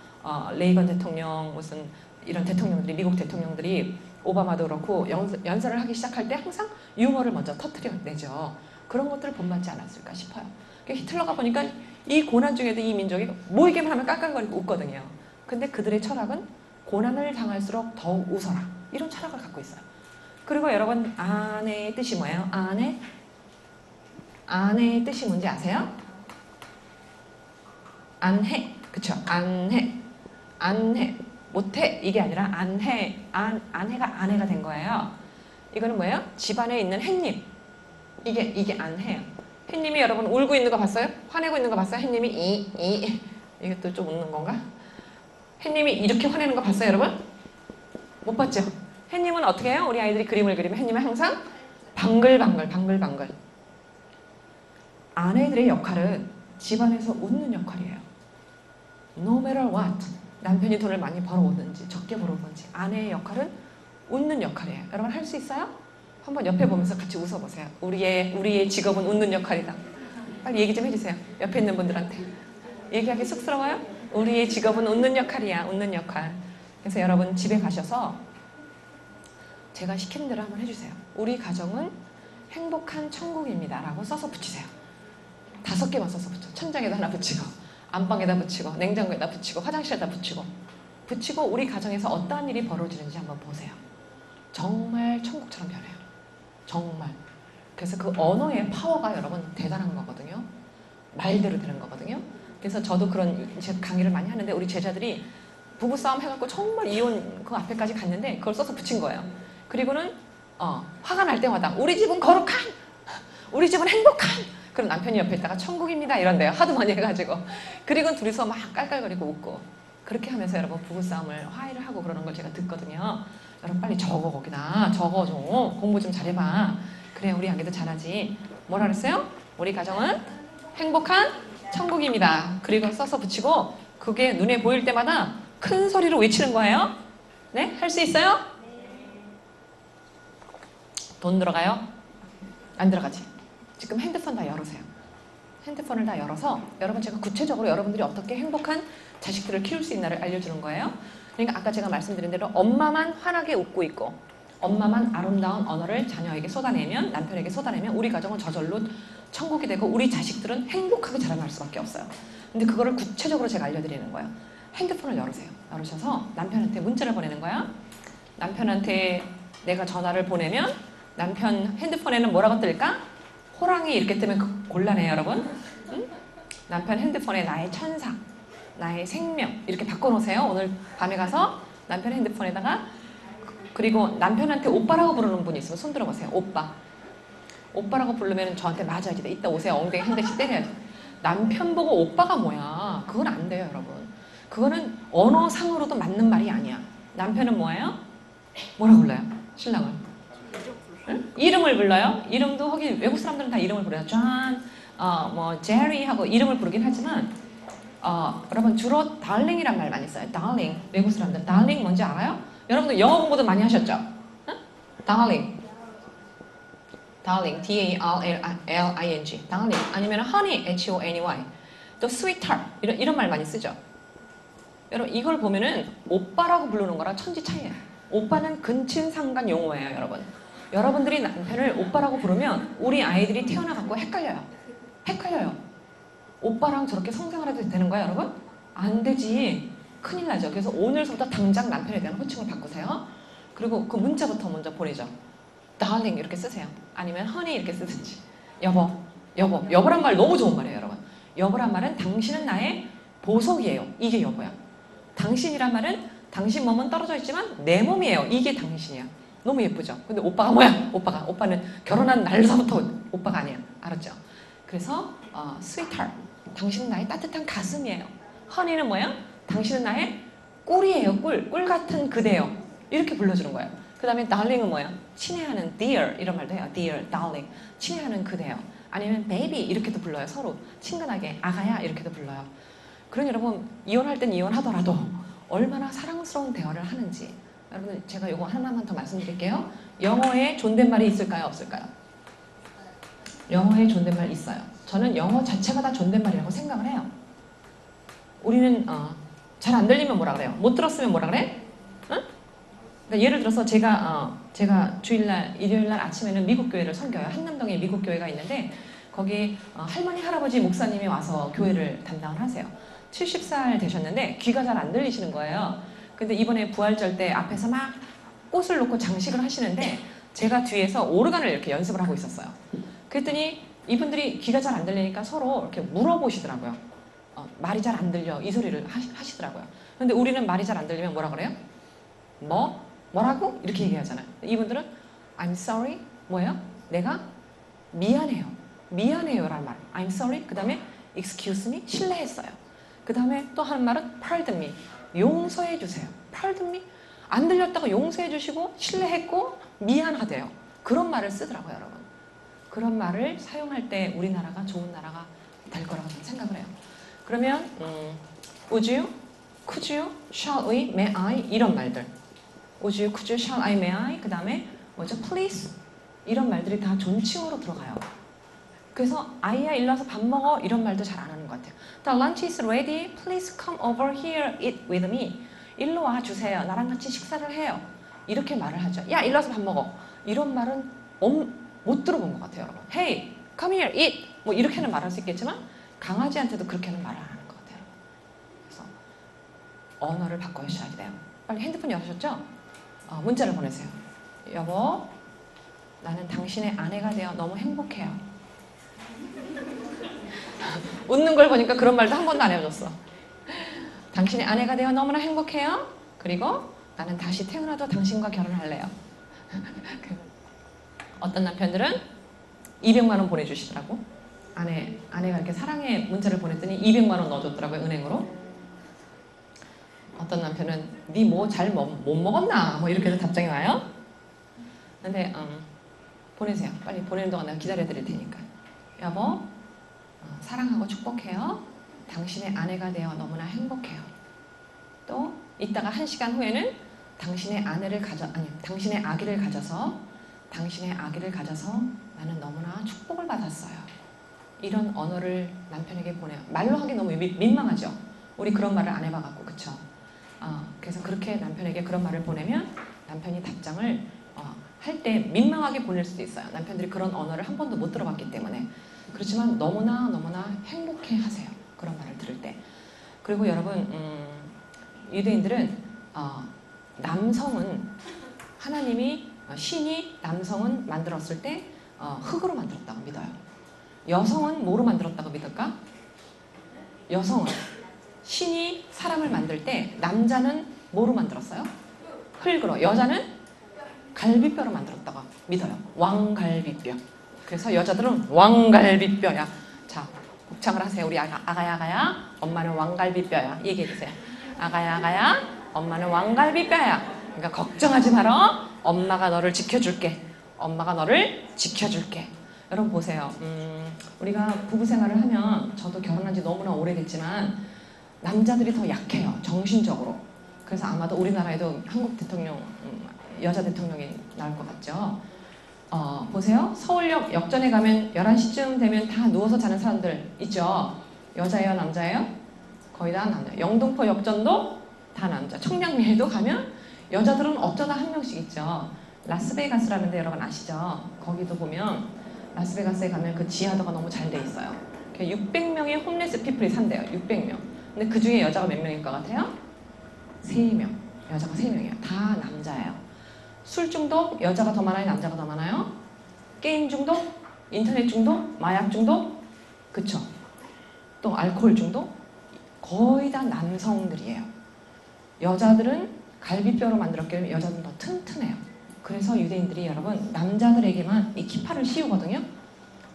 레이건 대통령 무슨 이런 대통령들이 미국 대통령들이 오바마도 그렇고 연설을 하기 시작할 때 항상 유머를 먼저 터뜨려내죠. 그런 것들을 본받지 않았을까 싶어요. 히틀러가 보니까 이 고난 중에도 이 민족이 모이기만 하면 깔깔거리고 웃거든요. 근데 그들의 철학은 고난을 당할수록 더욱 웃어라. 이런 철학을 갖고 있어요. 그리고 여러분 아내의 뜻이 뭐예요? 아내의 뜻이 뭔지 아세요? 안해. 그쵸? 안해. 못해. 이게 아니라 안해. 안해가 아내가 된 거예요. 이거는 뭐예요? 집안에 있는 햇님. 이게 안해요. 햇님이 여러분 울고 있는 거 봤어요? 화내고 있는 거 봤어요? 햇님이 이것도 좀 웃는 건가? 햇님이 이렇게 화내는 거 봤어요, 여러분? 못 봤죠? 햇님은 어떻게 해요? 우리 아이들이 그림을 그리면 햇님은 항상 방글방글. 아내들의 역할은 집안에서 웃는 역할이에요. No matter what. 남편이 돈을 많이 벌어오든지 적게 벌어오든지 아내의 역할은 웃는 역할이에요. 여러분 할 수 있어요? 한번 옆에 보면서 같이 웃어보세요. 우리의 직업은 웃는 역할이다. 빨리 얘기 좀 해주세요. 옆에 있는 분들한테. 얘기하기 쑥스러워요? 우리의 직업은 웃는 역할이야. 웃는 역할. 그래서 여러분 집에 가셔서 제가 시키는 대로 한번 해주세요. 우리 가정은 행복한 천국입니다. 라고 써서 붙이세요. 5개만 써서 붙여. 천장에다 하나 붙이고 안방에다 붙이고 냉장고에다 붙이고 화장실에다 붙이고 우리 가정에서 어떠한 일이 벌어지는지 한번 보세요. 정말 천국처럼 변해요. 정말. 그래서 그 언어의 파워가 여러분 대단한 거거든요. 말대로 되는 거거든요. 그래서 저도 그런 강의를 많이 하는데 우리 제자들이 부부싸움 해갖고 정말 이혼 그 앞에까지 갔는데 그걸 써서 붙인 거예요. 그리고는 화가 날 때마다 우리 집은 거룩한, 우리 집은 행복한, 그럼 남편이 옆에 있다가 천국입니다 이런데요. 하도 많이 해가지고. 그리고 둘이서 막 깔깔거리고 웃고 그렇게 하면서 여러분 부부싸움을 화해를 하고 그러는 걸 제가 듣거든요. 여러분 빨리 적어 거기다. 적어줘. 공부 좀 잘해봐. 그래 우리 아기도 잘하지. 뭐라 그랬어요? 우리 가정은 행복한 천국입니다. 그리고 써서 붙이고 그게 눈에 보일 때마다 큰 소리로 외치는 거예요. 네? 할 수 있어요? 돈 들어가요? 안 들어가지. 지금 핸드폰 다 열으세요. 핸드폰을 다 열어서 여러분 제가 구체적으로 여러분들이 어떻게 행복한 자식들을 키울 수 있나를 알려주는 거예요. 그러니까 아까 제가 말씀드린 대로 엄마만 환하게 웃고 있고 엄마만 아름다운 언어를 자녀에게 쏟아내면 남편에게 쏟아내면 우리 가정은 저절로 천국이 되고 우리 자식들은 행복하게 자라날 수밖에 없어요. 근데 그거를 구체적으로 제가 알려드리는 거예요. 핸드폰을 열으세요. 열으셔서 남편한테 문자를 보내는 거야. 남편한테 내가 전화를 보내면 남편 핸드폰에는 뭐라고 뜰까? 호랑이 이렇게 뜨면 곤란해요, 여러분. 응? 남편 핸드폰에 나의 천사, 나의 생명 이렇게 바꿔놓으세요. 오늘 밤에 가서 남편 핸드폰에다가. 그리고 남편한테 오빠라고 부르는 분이 있으면 손 들어보세요. 오빠. 오빠라고 부르면 저한테 맞아야 돼. 이따 오세요. 엉덩이 한 대씩 때려야지. 남편 보고 오빠가 뭐야. 그건 안 돼요, 여러분. 그거는 언어상으로도 맞는 말이 아니야. 남편은 뭐예요? 뭐라고 불러요? 신랑을? 응? 이름을 불러요. 이름도 하긴 외국 사람들은 다 이름을 부르요. 존, 제리 하고 이름을 부르긴 하지만 여러분 주로 darling이란 말 많이 써요. darling. 외국 사람들 darling 뭔지 알아요? 여러분들 영어 공부도 많이 하셨죠? 응? darling. darling. D-A-R-L-I-N-G. darling. 아니면 honey. H-O-N-E-Y. 또 sweetheart. 이런 말 많이 쓰죠. 여러분 이걸 보면은 오빠라고 부르는 거랑 천지 차이예요. 오빠는 근친상간 용어예요, 여러분. 여러분들이 남편을 오빠라고 부르면 우리 아이들이 태어나갖고 헷갈려요. 헷갈려요. 오빠랑 저렇게 성생활 해도 되는 거야, 여러분? 안 되지. 큰일 나죠. 그래서 오늘부터 당장 남편에 대한 호칭을 바꾸세요. 그리고 그 문자부터 먼저 보내죠. darling 이렇게 쓰세요. 아니면 honey 이렇게 쓰든지. 여보, 여보. 여보란 말 너무 좋은 말이에요, 여러분. 여보란 말은 당신은 나의 보석이에요. 이게 여보야. 당신이란 말은 당신 몸은 떨어져 있지만 내 몸이에요. 이게 당신이야. 너무 예쁘죠? 근데 오빠가 뭐야? 오빠는 결혼한 날서부터 오빠가 아니야. 알았죠? 그래서 sweetheart. 당신은 나의 따뜻한 가슴이에요. honey는 뭐야? 당신은 나의 꿀이에요. 꿀 같은 그대요. 이렇게 불러주는 거예요. 그 다음에 darling은 뭐야? 친애하는 dear 이런 말도 해요. dear, darling. 친애하는 그대요. 아니면 baby 이렇게도 불러요. 서로 친근하게 아가야 이렇게도 불러요. 그러니 여러분 이혼할 땐 이혼하더라도 얼마나 사랑스러운 대화를 하는지 여러분 제가 이거 하나만 더 말씀드릴게요. 영어에 존댓말이 있을까요? 없을까요? 영어에 존댓말 있어요. 저는 영어 자체가 다 존댓말이라고 생각을 해요. 우리는 잘 안 들리면 뭐라 그래요? 못 들었으면 뭐라 그래? 응? 그러니까 예를 들어서 제가 주일날 일요일날 아침에는 미국 교회를 섬겨요. 한남동에 미국 교회가 있는데 거기 할머니 할아버지 목사님이 와서 교회를 담당을 하세요. 70살 되셨는데 귀가 잘 안 들리시는 거예요. 근데 이번에 부활절 때 앞에서 막 꽃을 놓고 장식을 하시는데 제가 뒤에서 오르간을 이렇게 연습을 하고 있었어요. 그랬더니 이분들이 귀가 잘 안 들리니까 서로 이렇게 물어보시더라고요. 말이 잘 안 들려 이 소리를 하시더라고요. 근데 우리는 말이 잘 안 들리면 뭐라 그래요? 뭐라고? 이렇게 얘기하잖아요. 이분들은 I'm sorry 뭐예요? 내가 미안해요. 미안해요라는 말. I'm sorry. 그 다음에 excuse me 실례했어요. 그 다음에 또 하는 말은 pardon me 용서해 주세요. pardon me 안 들렸다고 용서해 주시고 실례했고 미안하대요. 그런 말을 쓰더라고요, 여러분. 그런 말을 사용할 때 우리나라가 좋은 나라가 될 거라고 저는 생각을 해요. 그러면 would you, could you, shall we, may I 이런 말들 would you, could you, shall I, may I 그 다음에 뭐죠? please 이런 말들이 다 존칭어로 들어가요. 그래서 아이야 일로 와서 밥 먹어 이런 말도 잘 안 하는 것 같아요. The lunch is ready. Please come over here eat with me. 일로 와 주세요. 나랑 같이 식사를 해요. 이렇게 말을 하죠. 야 일로 와서 밥 먹어. 이런 말은 못 들어본 것 같아요, 여러분. Hey, come here, eat. 뭐 이렇게는 말할 수 있겠지만 강아지한테도 그렇게는 말을 안 하는 것 같아요. 그래서 언어를 바꿔주셔야 돼요. 빨리 핸드폰 여셨죠? 문자를 보내세요. 여보, 나는 당신의 아내가 되어 너무 행복해요. 웃는 걸 보니까 그런 말도 한 번도 안 해줬어. 당신의 아내가 되어 너무나 행복해요. 그리고 나는 다시 태어나도 당신과 결혼할래요. 어떤 남편들은 200만 원 보내주시더라고. 아내가 이렇게 사랑의 문자를 보냈더니 200만 원 넣어줬더라고요, 은행으로. 어떤 남편은 니 뭐 잘 못 먹었나? 뭐 이렇게 해서 답장이 와요. 근데 보내세요. 빨리 보내는 동안 내가 기다려드릴 테니까. 여보, 사랑하고 축복해요. 당신의 아내가 되어 너무나 행복해요. 또 이따가 1시간 후에는 당신의 당신의 아기를 가져서 나는 너무나 축복을 받았어요. 이런 언어를 남편에게 보내요. 말로 하기 너무 민망하죠. 우리 그런 말을 안 해봐갖고 그쵸? 그래서 그렇게 남편에게 그런 말을 보내면 남편이 답장을 할 때 민망하게 보낼 수도 있어요. 남편들이 그런 언어를 한 번도 못 들어봤기 때문에. 그렇지만 너무나 행복해 하세요. 그런 말을 들을 때. 그리고 여러분 유대인들은 남성은 하나님이 신이 남성은 만들었을 때 흙으로 만들었다고 믿어요. 여성은 뭐로 만들었다고 믿을까? 여성은 신이 사람을 만들 때 남자는 뭐로 만들었어요? 흙으로. 여자는 갈비뼈로 만들었다고 믿어요. 왕갈비뼈. 그래서 여자들은 왕갈비뼈야. 자, 곱창을 하세요. 우리 아가야 엄마는 왕갈비뼈야. 얘기해주세요. 아가야 엄마는 왕갈비뼈야. 그러니까 걱정하지 마라. 엄마가 너를 지켜줄게. 엄마가 너를 지켜줄게. 여러분 보세요. 우리가 부부 생활을 하면 저도 결혼한 지 너무나 오래됐지만 남자들이 더 약해요. 정신적으로. 그래서 아마도 우리나라에도 한국 대통령 여자 대통령이 나올 것 같죠. 보세요. 서울역 역전에 가면 11시쯤 되면 다 누워서 자는 사람들 있죠. 여자예요? 남자예요? 거의 다 남자. 영등포 역전도 다 남자. 청량리에도 가면 여자들은 어쩌다 한 명씩 있죠. 라스베가스라는 데 여러분 아시죠? 거기도 보면 라스베가스에 가면 그 지하도가 너무 잘 돼 있어요. 600명의 홈레스 피플이 산대요. 600명. 근데 그 중에 여자가 몇 명일 것 같아요? 3명. 여자가 3명이에요. 다 남자예요. 술 중독, 여자가 더 많아요? 남자가 더 많아요? 게임 중독, 인터넷 중독, 마약 중독, 그쵸? 또 알코올 중독? 거의 다 남성들이에요. 여자들은 갈비뼈로 만들었기 때문에 여자들은 더 튼튼해요. 그래서 유대인들이 여러분 남자들에게만 이 키파를 씌우거든요.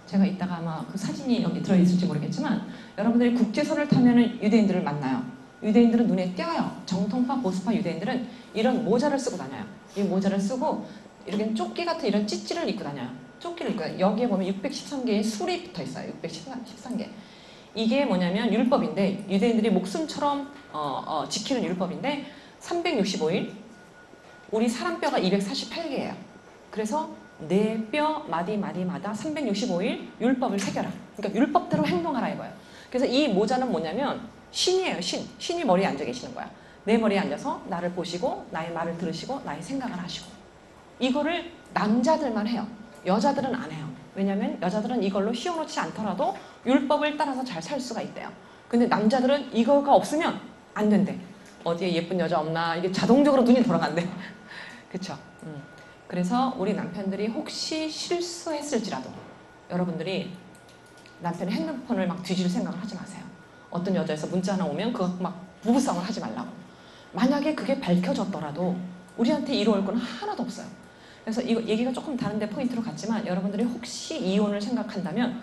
제가 이따가 아마 그 사진이 여기 들어있을지 모르겠지만 여러분들이 국제선을 타면은 유대인들을 만나요. 유대인들은 눈에 띄어요. 정통파, 보수파 유대인들은 이런 모자를 쓰고 다녀요. 이 모자를 쓰고 이렇게 조끼 같은 이런 찌찌를 입고 다녀요. 조끼를 입고 다녀요. 여기에 보면 613개의 술이 붙어 있어요. 613개. 이게 뭐냐면 율법인데 유대인들이 목숨처럼 지키는 율법인데 365일 우리 사람 뼈가 248개예요. 그래서 내 뼈 마디마다 365일 율법을 새겨라. 그러니까 율법대로 행동하라 이거예요. 그래서 이 모자는 뭐냐면 신이에요. 신이 머리에 앉아 계시는 거야. 내 머리에 앉아서 나를 보시고 나의 말을 들으시고 나의 생각을 하시고 이거를 남자들만 해요. 여자들은 안 해요. 왜냐하면 여자들은 이걸로 씌워놓지 않더라도 율법을 따라서 잘 살 수가 있대요. 근데 남자들은 이거가 없으면 안 된대. 어디에 예쁜 여자 없나 이게 자동적으로 눈이 돌아간대. 그쵸? 그래서 우리 남편들이 혹시 실수했을지라도 여러분들이 남편의 핸드폰을 막 뒤질 생각을 하지 마세요. 어떤 여자에서 문자 하나 오면 그거 막 부부싸움을 하지 말라고. 만약에 그게 밝혀졌더라도 우리한테 이로울 건 하나도 없어요. 그래서 이거 얘기가 조금 다른데 포인트로 갔지만 여러분들이 혹시 이혼을 생각한다면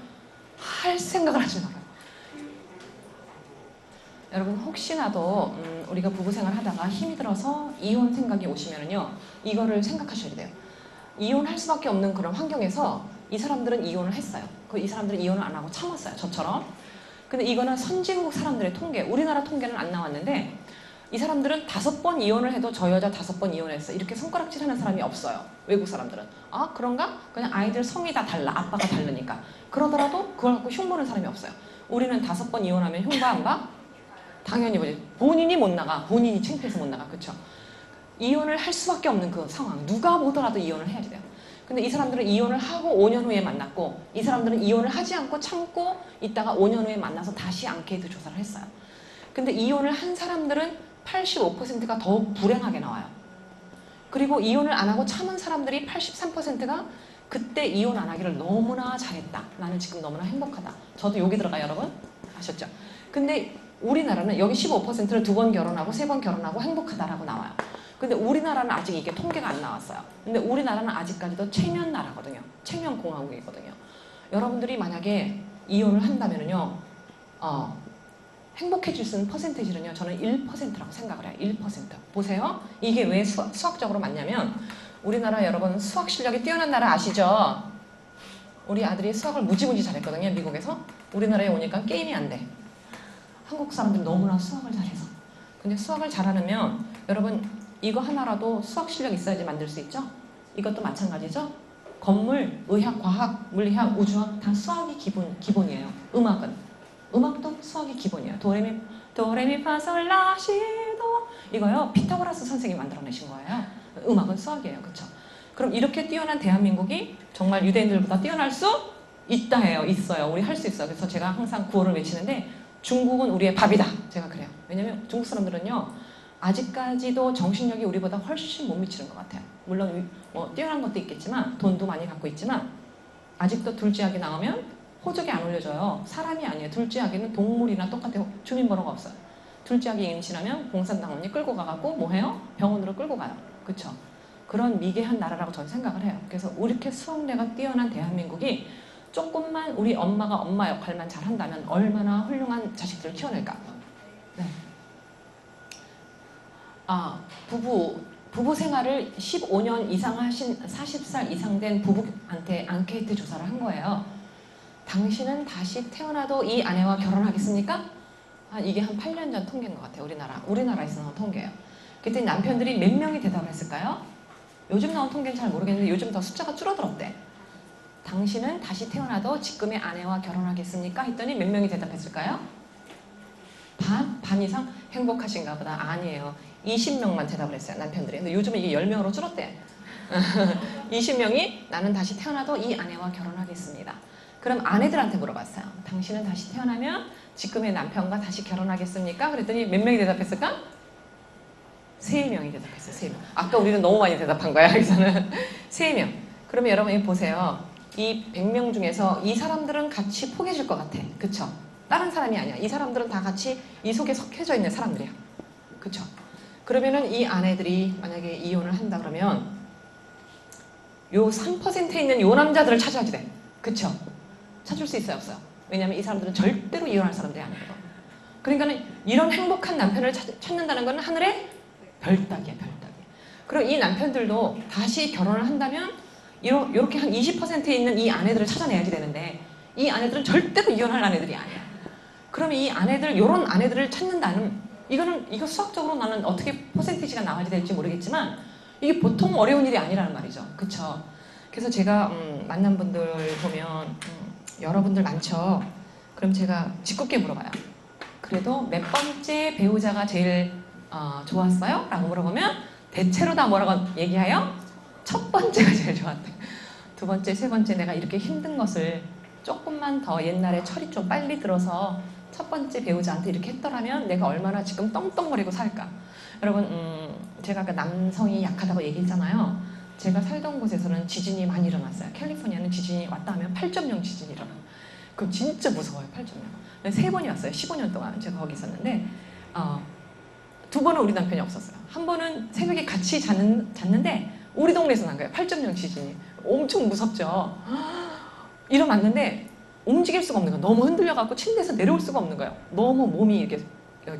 할 생각을 하지 말아요. 여러분 혹시나도 우리가 부부생활 하다가 힘이 들어서 이혼 생각이 오시면은요 이거를 생각하셔야 돼요. 이혼할 수밖에 없는 그런 환경에서 이 사람들은 이혼을 했어요. 이 사람들은 이혼을 안 하고 참았어요. 저처럼. 근데 이거는 선진국 사람들의 통계, 우리나라 통계는 안 나왔는데 이 사람들은 5번 이혼을 해도 저 여자 5번 이혼했어. 이렇게 손가락질 하는 사람이 없어요. 외국 사람들은. 아 그런가? 그냥 아이들 성이 다 달라. 아빠가 다르니까. 그러더라도 그걸 갖고 흉보는 사람이 없어요. 우리는 5번 이혼하면 흉봐 안 봐? 당연히 보지. 본인이 못 나가. 본인이 창피해서 못 나가. 그쵸? 이혼을 할 수밖에 없는 그 상황. 누가 보더라도 이혼을 해야 돼요. 근데 이 사람들은 이혼을 하고 5년 후에 만났고 이 사람들은 이혼을 하지 않고 참고 있다가 5년 후에 만나서 다시 앙케이트 조사를 했어요. 근데 이혼을 한 사람들은 85%가 더욱 불행하게 나와요. 그리고 이혼을 안 하고 참은 사람들이 83%가 그때 이혼 안 하기를 너무나 잘했다. 나는 지금 너무나 행복하다. 저도 여기 들어가요, 여러분. 아셨죠? 근데 우리나라는 여기 15%를 2번 결혼하고 3번 결혼하고 행복하다라고 나와요. 근데 우리나라는 아직 이게 통계가 안 나왔어요. 근데 우리나라는 아직까지도 체면 나라거든요. 체면 공화국이거든요. 여러분들이 만약에 이혼을 한다면요, 행복해질 수 있는 퍼센테이지는요, 저는 1%라고 생각을 해요. 1%. 보세요. 이게 왜 수학적으로 맞냐면, 우리나라 여러분 수학 실력이 뛰어난 나라 아시죠? 우리 아들이 수학을 무지무지 잘했거든요, 미국에서. 우리나라에 오니까 게임이 안 돼. 한국 사람들 너무나 수학을 잘해서. 근데 수학을 잘하려면, 여러분, 이거 하나라도 수학 실력 있어야지 만들 수 있죠? 이것도 마찬가지죠? 건물, 의학, 과학, 물리학, 우주학 다 수학이 기본이에요. 음악도 수학이 기본이에요. 도레미파솔라시도 이거요. 피타고라스 선생님이 만들어내신 거예요. 음악은 수학이에요. 그렇죠? 그럼 이렇게 뛰어난 대한민국이 정말 유대인들보다 뛰어날 수 있다 해요. 있어요. 우리 할 수 있어요. 그래서 제가 항상 구호를 외치는데 중국은 우리의 밥이다. 제가 그래요. 왜냐면 중국 사람들은요. 아직까지도 정신력이 우리보다 훨씬 못 미치는 것 같아요. 물론 뭐 뛰어난 것도 있겠지만 돈도 많이 갖고 있지만 아직도 둘째아기 나오면 호적이 안 올려져요. 사람이 아니에요. 둘째아기는 동물이나 똑같아요. 주민번호가 없어요. 둘째아기 임신하면 공산당원이 끌고 가갖고 뭐 해요? 병원으로 끌고 가요. 그쵸? 그런 미개한 나라라고 저는 생각을 해요. 그래서 이렇게 수학력가 뛰어난 대한민국이 조금만 우리 엄마가 엄마 역할만 잘한다면 얼마나 훌륭한 자식들을 키워낼까. 네. 부부 생활을 15년 이상 하신 40살 이상 된 부부한테 앙케이트 조사를 한 거예요. 당신은 다시 태어나도 이 아내와 결혼하겠습니까? 이게 한 8년 전 통계인 것 같아요. 우리나라에서 나온 통계예요. 그때 남편들이 몇 명이 대답을 했을까요? 요즘 나온 통계는 잘 모르겠는데 요즘 더 숫자가 줄어들었대. 당신은 다시 태어나도 지금의 아내와 결혼하겠습니까? 했더니 몇 명이 대답했을까요? 반 이상? 행복하신가 보다. 아니에요. 20명만 대답을 했어요. 남편들이. 근데 요즘은 이게 10명으로 줄었대. 20명이 나는 다시 태어나도 이 아내와 결혼하겠습니다. 그럼 아내들한테 물어봤어요. 당신은 다시 태어나면 지금의 남편과 다시 결혼하겠습니까? 그랬더니 몇 명이 대답했을까? 3명이 대답했어요. 3명. 아까 우리는 너무 많이 대답한 거야. 여기서는 3명. 그러면 여러분이 보세요. 이 100명 중에서 이 사람들은 같이 포개질 것 같아. 그쵸? 다른 사람이 아니야. 이 사람들은 다 같이 이 속에 섞여져 있는 사람들이야. 그쵸? 그러면은 이 아내들이 만약에 이혼을 한다 그러면 요 3%에 있는 요 남자들을 찾아야지 돼. 그쵸? 찾을 수 있어요? 없어요? 왜냐면 이 사람들은 절대로 이혼할 사람들이 아니거든. 그러니까 이런 행복한 남편을 찾는다는 건 하늘의 별따기야. 별따기. 그리고 이 남편들도 다시 결혼을 한다면 이렇게 한 20%에 있는 이 아내들을 찾아내야지 되는데 이 아내들은 절대로 이혼할 아내들이 아니야. 그럼 이 아내들, 요런 아내들을 찾는다는 이거 수학적으로 나는 어떻게 퍼센티지가 나와야 될지 모르겠지만 이게 보통 어려운 일이 아니라는 말이죠. 그쵸? 그래서 제가 만난 분들 보면 여러분들 많죠? 그럼 제가 짓궂게 물어봐요. 그래도 몇 번째 배우자가 제일 좋았어요? 라고 물어보면 대체로 다 뭐라고 얘기해요? 첫 번째가 제일 좋았대. 두 번째, 세 번째 내가 이렇게 힘든 것을 조금만 더 옛날에 철이 좀 빨리 들어서 첫 번째 배우자한테 이렇게 했더라면 내가 얼마나 지금 떵떵거리고 살까. 여러분 제가 아까 남성이 약하다고 얘기했잖아요. 제가 살던 곳에서는 지진이 많이 일어났어요. 캘리포니아는 지진이 왔다 하면 8.0 지진이 일어나요. 그럼 진짜 무서워요. 8.0. 3번이 왔어요. 15년 동안 제가 거기 있었는데 2번은 우리 남편이 없었어요. 한 번은 새벽에 같이 잤는데 우리 동네에서 난 거예요. 8.0 지진이. 엄청 무섭죠. 일어났는데 움직일 수가 없는 거예요. 너무 흔들려갖고 침대에서 내려올 수가 없는 거예요. 너무 몸이 이렇게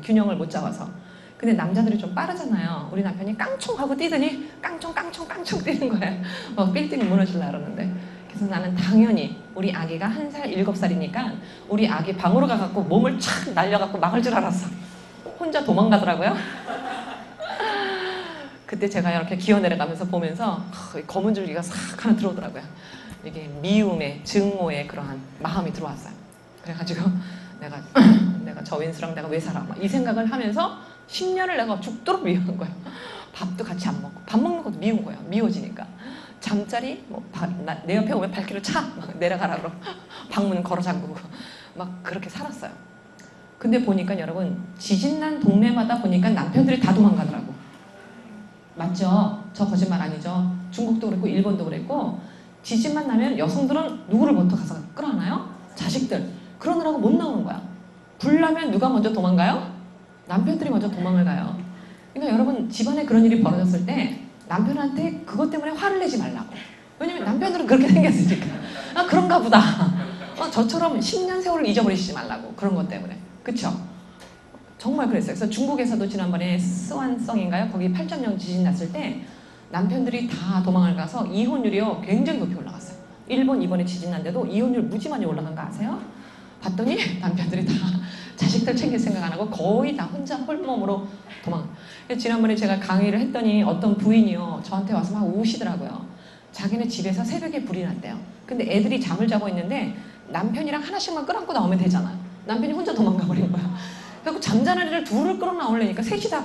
균형을 못 잡아서. 근데 남자들이 좀 빠르잖아요. 우리 남편이 깡총 하고 뛰더니 깡총 뛰는 거예요. 빌딩이 무너질라 그러는데. 그래서 나는 당연히 우리 아기가 1살, 7살이니까 우리 아기 방으로 가갖고 몸을 촥 날려갖고 막을 줄 알았어. 혼자 도망가더라고요. 그때 제가 이렇게 기어 내려가면서 보면서 검은 줄기가 싹 하나 들어오더라고요. 이게 미움의, 증오의 그러한 마음이 들어왔어요. 그래가지고 내가 저 윈수랑 내가 왜 살아? 막 이 생각을 하면서 10년을 내가 죽도록 미워한 거예요. 밥도 같이 안 먹고 밥 먹는 것도 미운 거예요. 미워지니까. 잠자리 내 옆에 오면 발길을 차! 막 내려가라 그러고 방문 걸어 잠그고 막 그렇게 살았어요. 근데 보니까 여러분 지진난 동네마다 보니까 남편들이 다 도망가더라고. 맞죠? 저 거짓말 아니죠? 중국도 그랬고 일본도 그랬고 지진만 나면 여성들은 누구를 먼저 가서 끌어안아요? 자식들. 그러느라고 못 나오는 거야. 불 나면 누가 먼저 도망가요? 남편들이 먼저 도망을 가요. 그러니까 여러분 집안에 그런 일이 벌어졌을 때 남편한테 그것 때문에 화를 내지 말라고. 왜냐면 남편들은 그렇게 생겼으니까. 그런가 보다. 저처럼 10년 세월을 잊어버리시지 말라고. 그런 것 때문에. 그쵸? 정말 그랬어요. 그래서 중국에서도 지난번에 스완성인가요? 거기 8.0 지진 났을 때 남편들이 다 도망을 가서 이혼율이요 굉장히 높이 올라갔어요. 일본 이번에 지진 난데도 이혼율 무지 많이 올라간 거 아세요? 봤더니 남편들이 다 자식들 챙길 생각 안 하고 거의 다 혼자 홀몸으로 도망. 지난번에 제가 강의를 했더니 어떤 부인이요 저한테 와서 막 우시더라고요. 자기네 집에서 새벽에 불이 났대요. 근데 애들이 잠을 자고 있는데 남편이랑 하나씩만 끌어안고 나오면 되잖아요. 남편이 혼자 도망가 버린 거야. 그래서 잠자는 애를 둘을 끌어 나오려니까 셋이 다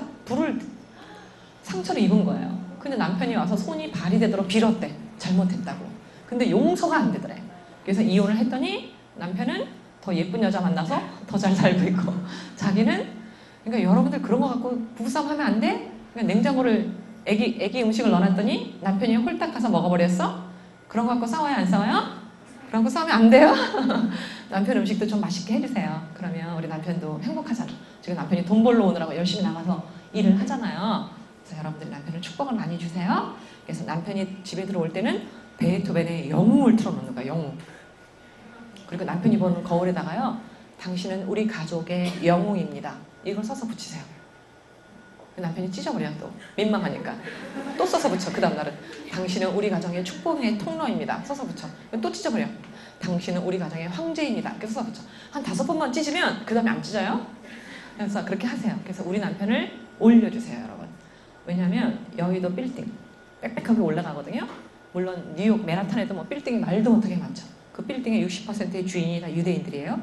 상처를 입은 거예요. 근데 남편이 와서 손이 발이 되도록 빌었대. 잘못했다고. 근데 용서가 안 되더래. 그래서 이혼을 했더니 남편은 더 예쁜 여자 만나서 더 잘 살고 있고, 자기는, 그러니까 여러분들 그런 거 갖고 부부싸움 하면 안 돼? 그러니까 냉장고를 애기 음식을 넣어놨더니 남편이 홀딱 가서 먹어버렸어? 그런 거 갖고 싸워요, 안 싸워요? 그런 거 싸우면 안 돼요? 남편 음식도 좀 맛있게 해주세요. 그러면 우리 남편도 행복하잖아. 지금 남편이 돈 벌러 오느라고 열심히 나가서 일을 하잖아요. 그래서 여러분들 남편을 축복을 많이 주세요. 그래서 남편이 집에 들어올 때는 베토벤의 영웅을 틀어놓는 거야, 영웅. 그리고 남편이 보는 거울에다가요, 당신은 우리 가족의 영웅입니다. 이걸 써서 붙이세요. 남편이 찢어버려, 또 민망하니까 또 써서 붙여. 그 다음날은 당신은 우리 가정의 축복의 통로입니다. 써서 붙여. 또 찢어버려. 당신은 우리 가정의 황제입니다. 이렇게 써서 붙여. 한 5번만 찢으면 그 다음에 안 찢어요. 그래서 그렇게 하세요. 그래서 우리 남편을 올려주세요, 여러분. 왜냐하면 여의도 빌딩 빽빽하게 올라가거든요. 물론 뉴욕 맨하탄에도 뭐 빌딩이 말도 못하게 많죠. 그 빌딩의 60%의 주인이 다 유대인들이에요.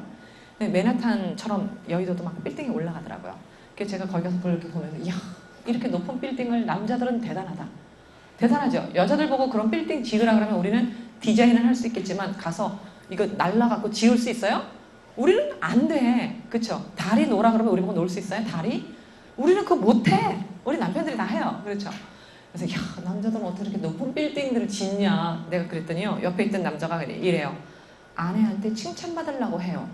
근데 맨하탄처럼 여의도도 막 빌딩이 올라가더라고요. 그래서 제가 거기 가서 그걸 이렇게 보면서, 이야, 이렇게 높은 빌딩을 남자들은 대단하다. 대단하죠. 여자들 보고 그런 빌딩 지으라 그러면 우리는 디자인을 할 수 있겠지만 가서 이거 날라갖고 지을 수 있어요? 우리는 안 돼. 그쵸? 다리 놓으라 그러면 우리 보고 놓을 수 있어요? 다리? 우리는 그거 못해. 우리 남편들이 다 해요. 그렇죠? 그래서 야, 남자들은 어떻게 이렇게 높은 빌딩들을 짓냐. 내가 그랬더니요, 옆에 있던 남자가 이래요. 아내한테 칭찬받으려고 해요.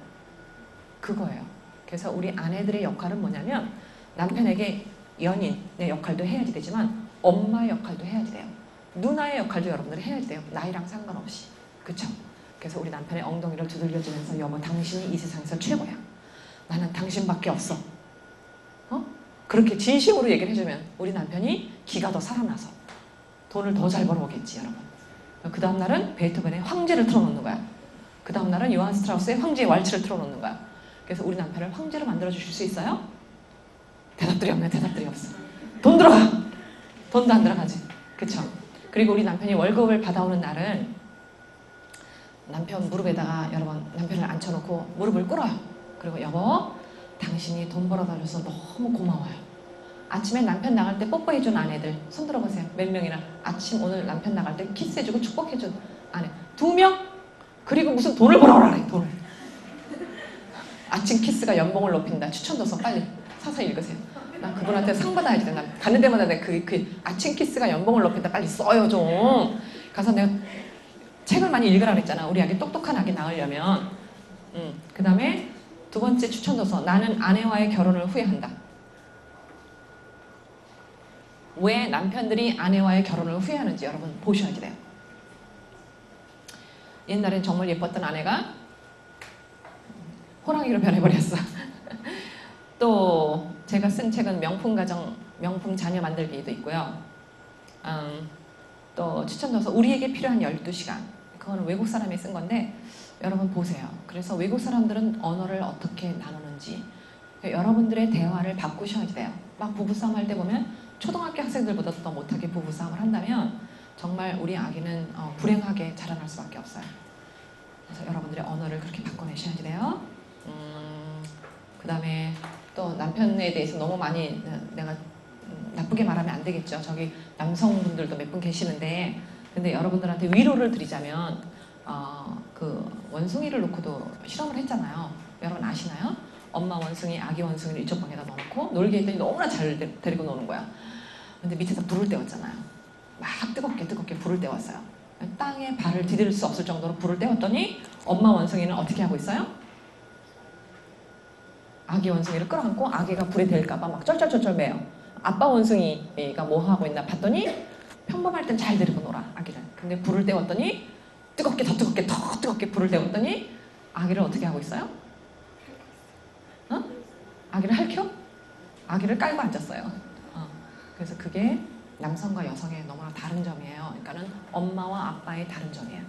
그거예요. 그래서 우리 아내들의 역할은 뭐냐면 남편에게 연인의 역할도 해야지 되지만 엄마의 역할도 해야지 돼요. 누나의 역할도 여러분들이 해야지 돼요. 나이랑 상관없이. 그쵸? 그래서 우리 남편의 엉덩이를 두들겨주면서, 여보, 당신이 이 세상에서 최고야. 나는 당신밖에 없어. 어? 그렇게 진심으로 얘기를 해주면 우리 남편이 기가 더 살아나서 돈을 더 잘 벌어오겠지, 여러분. 그 다음날은 베토벤의 황제를 틀어놓는 거야. 그 다음날은 요한 스트라우스의 황제의 왈츠를 틀어놓는 거야. 그래서 우리 남편을 황제로 만들어주실 수 있어요? 대답들이 없네. 대답들이 없어. 돈 들어가! 돈도 안 들어가지. 그쵸? 그리고 우리 남편이 월급을 받아오는 날은 남편 무릎에다가, 여러분, 남편을 앉혀놓고 무릎을 꿇어요. 그리고 여보, 당신이 돈 벌어다 줘서 너무 고마워요. 아침에 남편 나갈 때 뽀뽀해준 아내들 손 들어보세요. 몇 명이나 아침 오늘 남편 나갈 때 키스해주고 축복해준 아내 2명? 그리고 무슨 돈을 벌어오라 그래, 돈을. 아침 키스가 연봉을 높인다. 추천 줘서 빨리 사서 읽으세요. 나 그분한테 상 받아야지. 나 가는 데마다 내가 그 아침 키스가 연봉을 높인다. 빨리 써요 좀. 가서 내가 책을 많이 읽으라 그랬잖아. 우리 아기 똑똑한 아기 낳으려면. 그 다음에 2번째 추천 줘서, 나는 아내와의 결혼을 후회한다. 왜 남편들이 아내와의 결혼을 후회하는지 여러분 보셔야지 돼요. 옛날엔 정말 예뻤던 아내가 호랑이로 변해버렸어. 또 제가 쓴 책은 명품 가정, 명품 자녀 만들기도 있고요. 또 추천 줘서 우리에게 필요한 12시간. 그거는 외국 사람이 쓴 건데 여러분 보세요. 그래서 외국 사람들은 언어를 어떻게 나누는지, 여러분들의 대화를 바꾸셔야지 돼요. 막 부부싸움 할 때 보면 초등학교 학생들보다도 더 못하게 부부싸움을 한다면 정말 우리 아기는 불행하게 자라날 수밖에 없어요. 그래서 여러분들의 언어를 그렇게 바꿔내셔야지 돼요. 그 다음에 또 남편에 대해서 너무 많이 내가 나쁘게 말하면 안 되겠죠. 저기 남성분들도 몇 분 계시는데, 근데 여러분들한테 위로를 드리자면 그 원숭이를 놓고도 실험을 했잖아요. 여러분 아시나요? 엄마 원숭이, 아기 원숭이를 이쪽 방에다 넣어놓고 놀게 했더니 너무나 잘 데리고 노는 거야. 근데 밑에서 불을 때웠잖아요. 막 뜨겁게 불을 때웠어요. 땅에 발을 디딜 수 없을 정도로 불을 때웠더니 엄마 원숭이는 어떻게 하고 있어요? 아기 원숭이를 끌어안고 아기가 불에 댈까봐 막 쩔쩔쩔쩔 매요. 아빠 원숭이가 뭐 하고 있나 봤더니 평범할 땐 잘 데리고 놀아, 아기를. 근데 불을 때웠더니 더 뜨겁게 불을 때웠더니 아기를 어떻게 하고 있어요? 아기를 핥혀? 아기를 깔고 앉았어요. 그래서 그게 남성과 여성의 너무나 다른 점이에요. 그러니까는 엄마와 아빠의 다른 점이에요.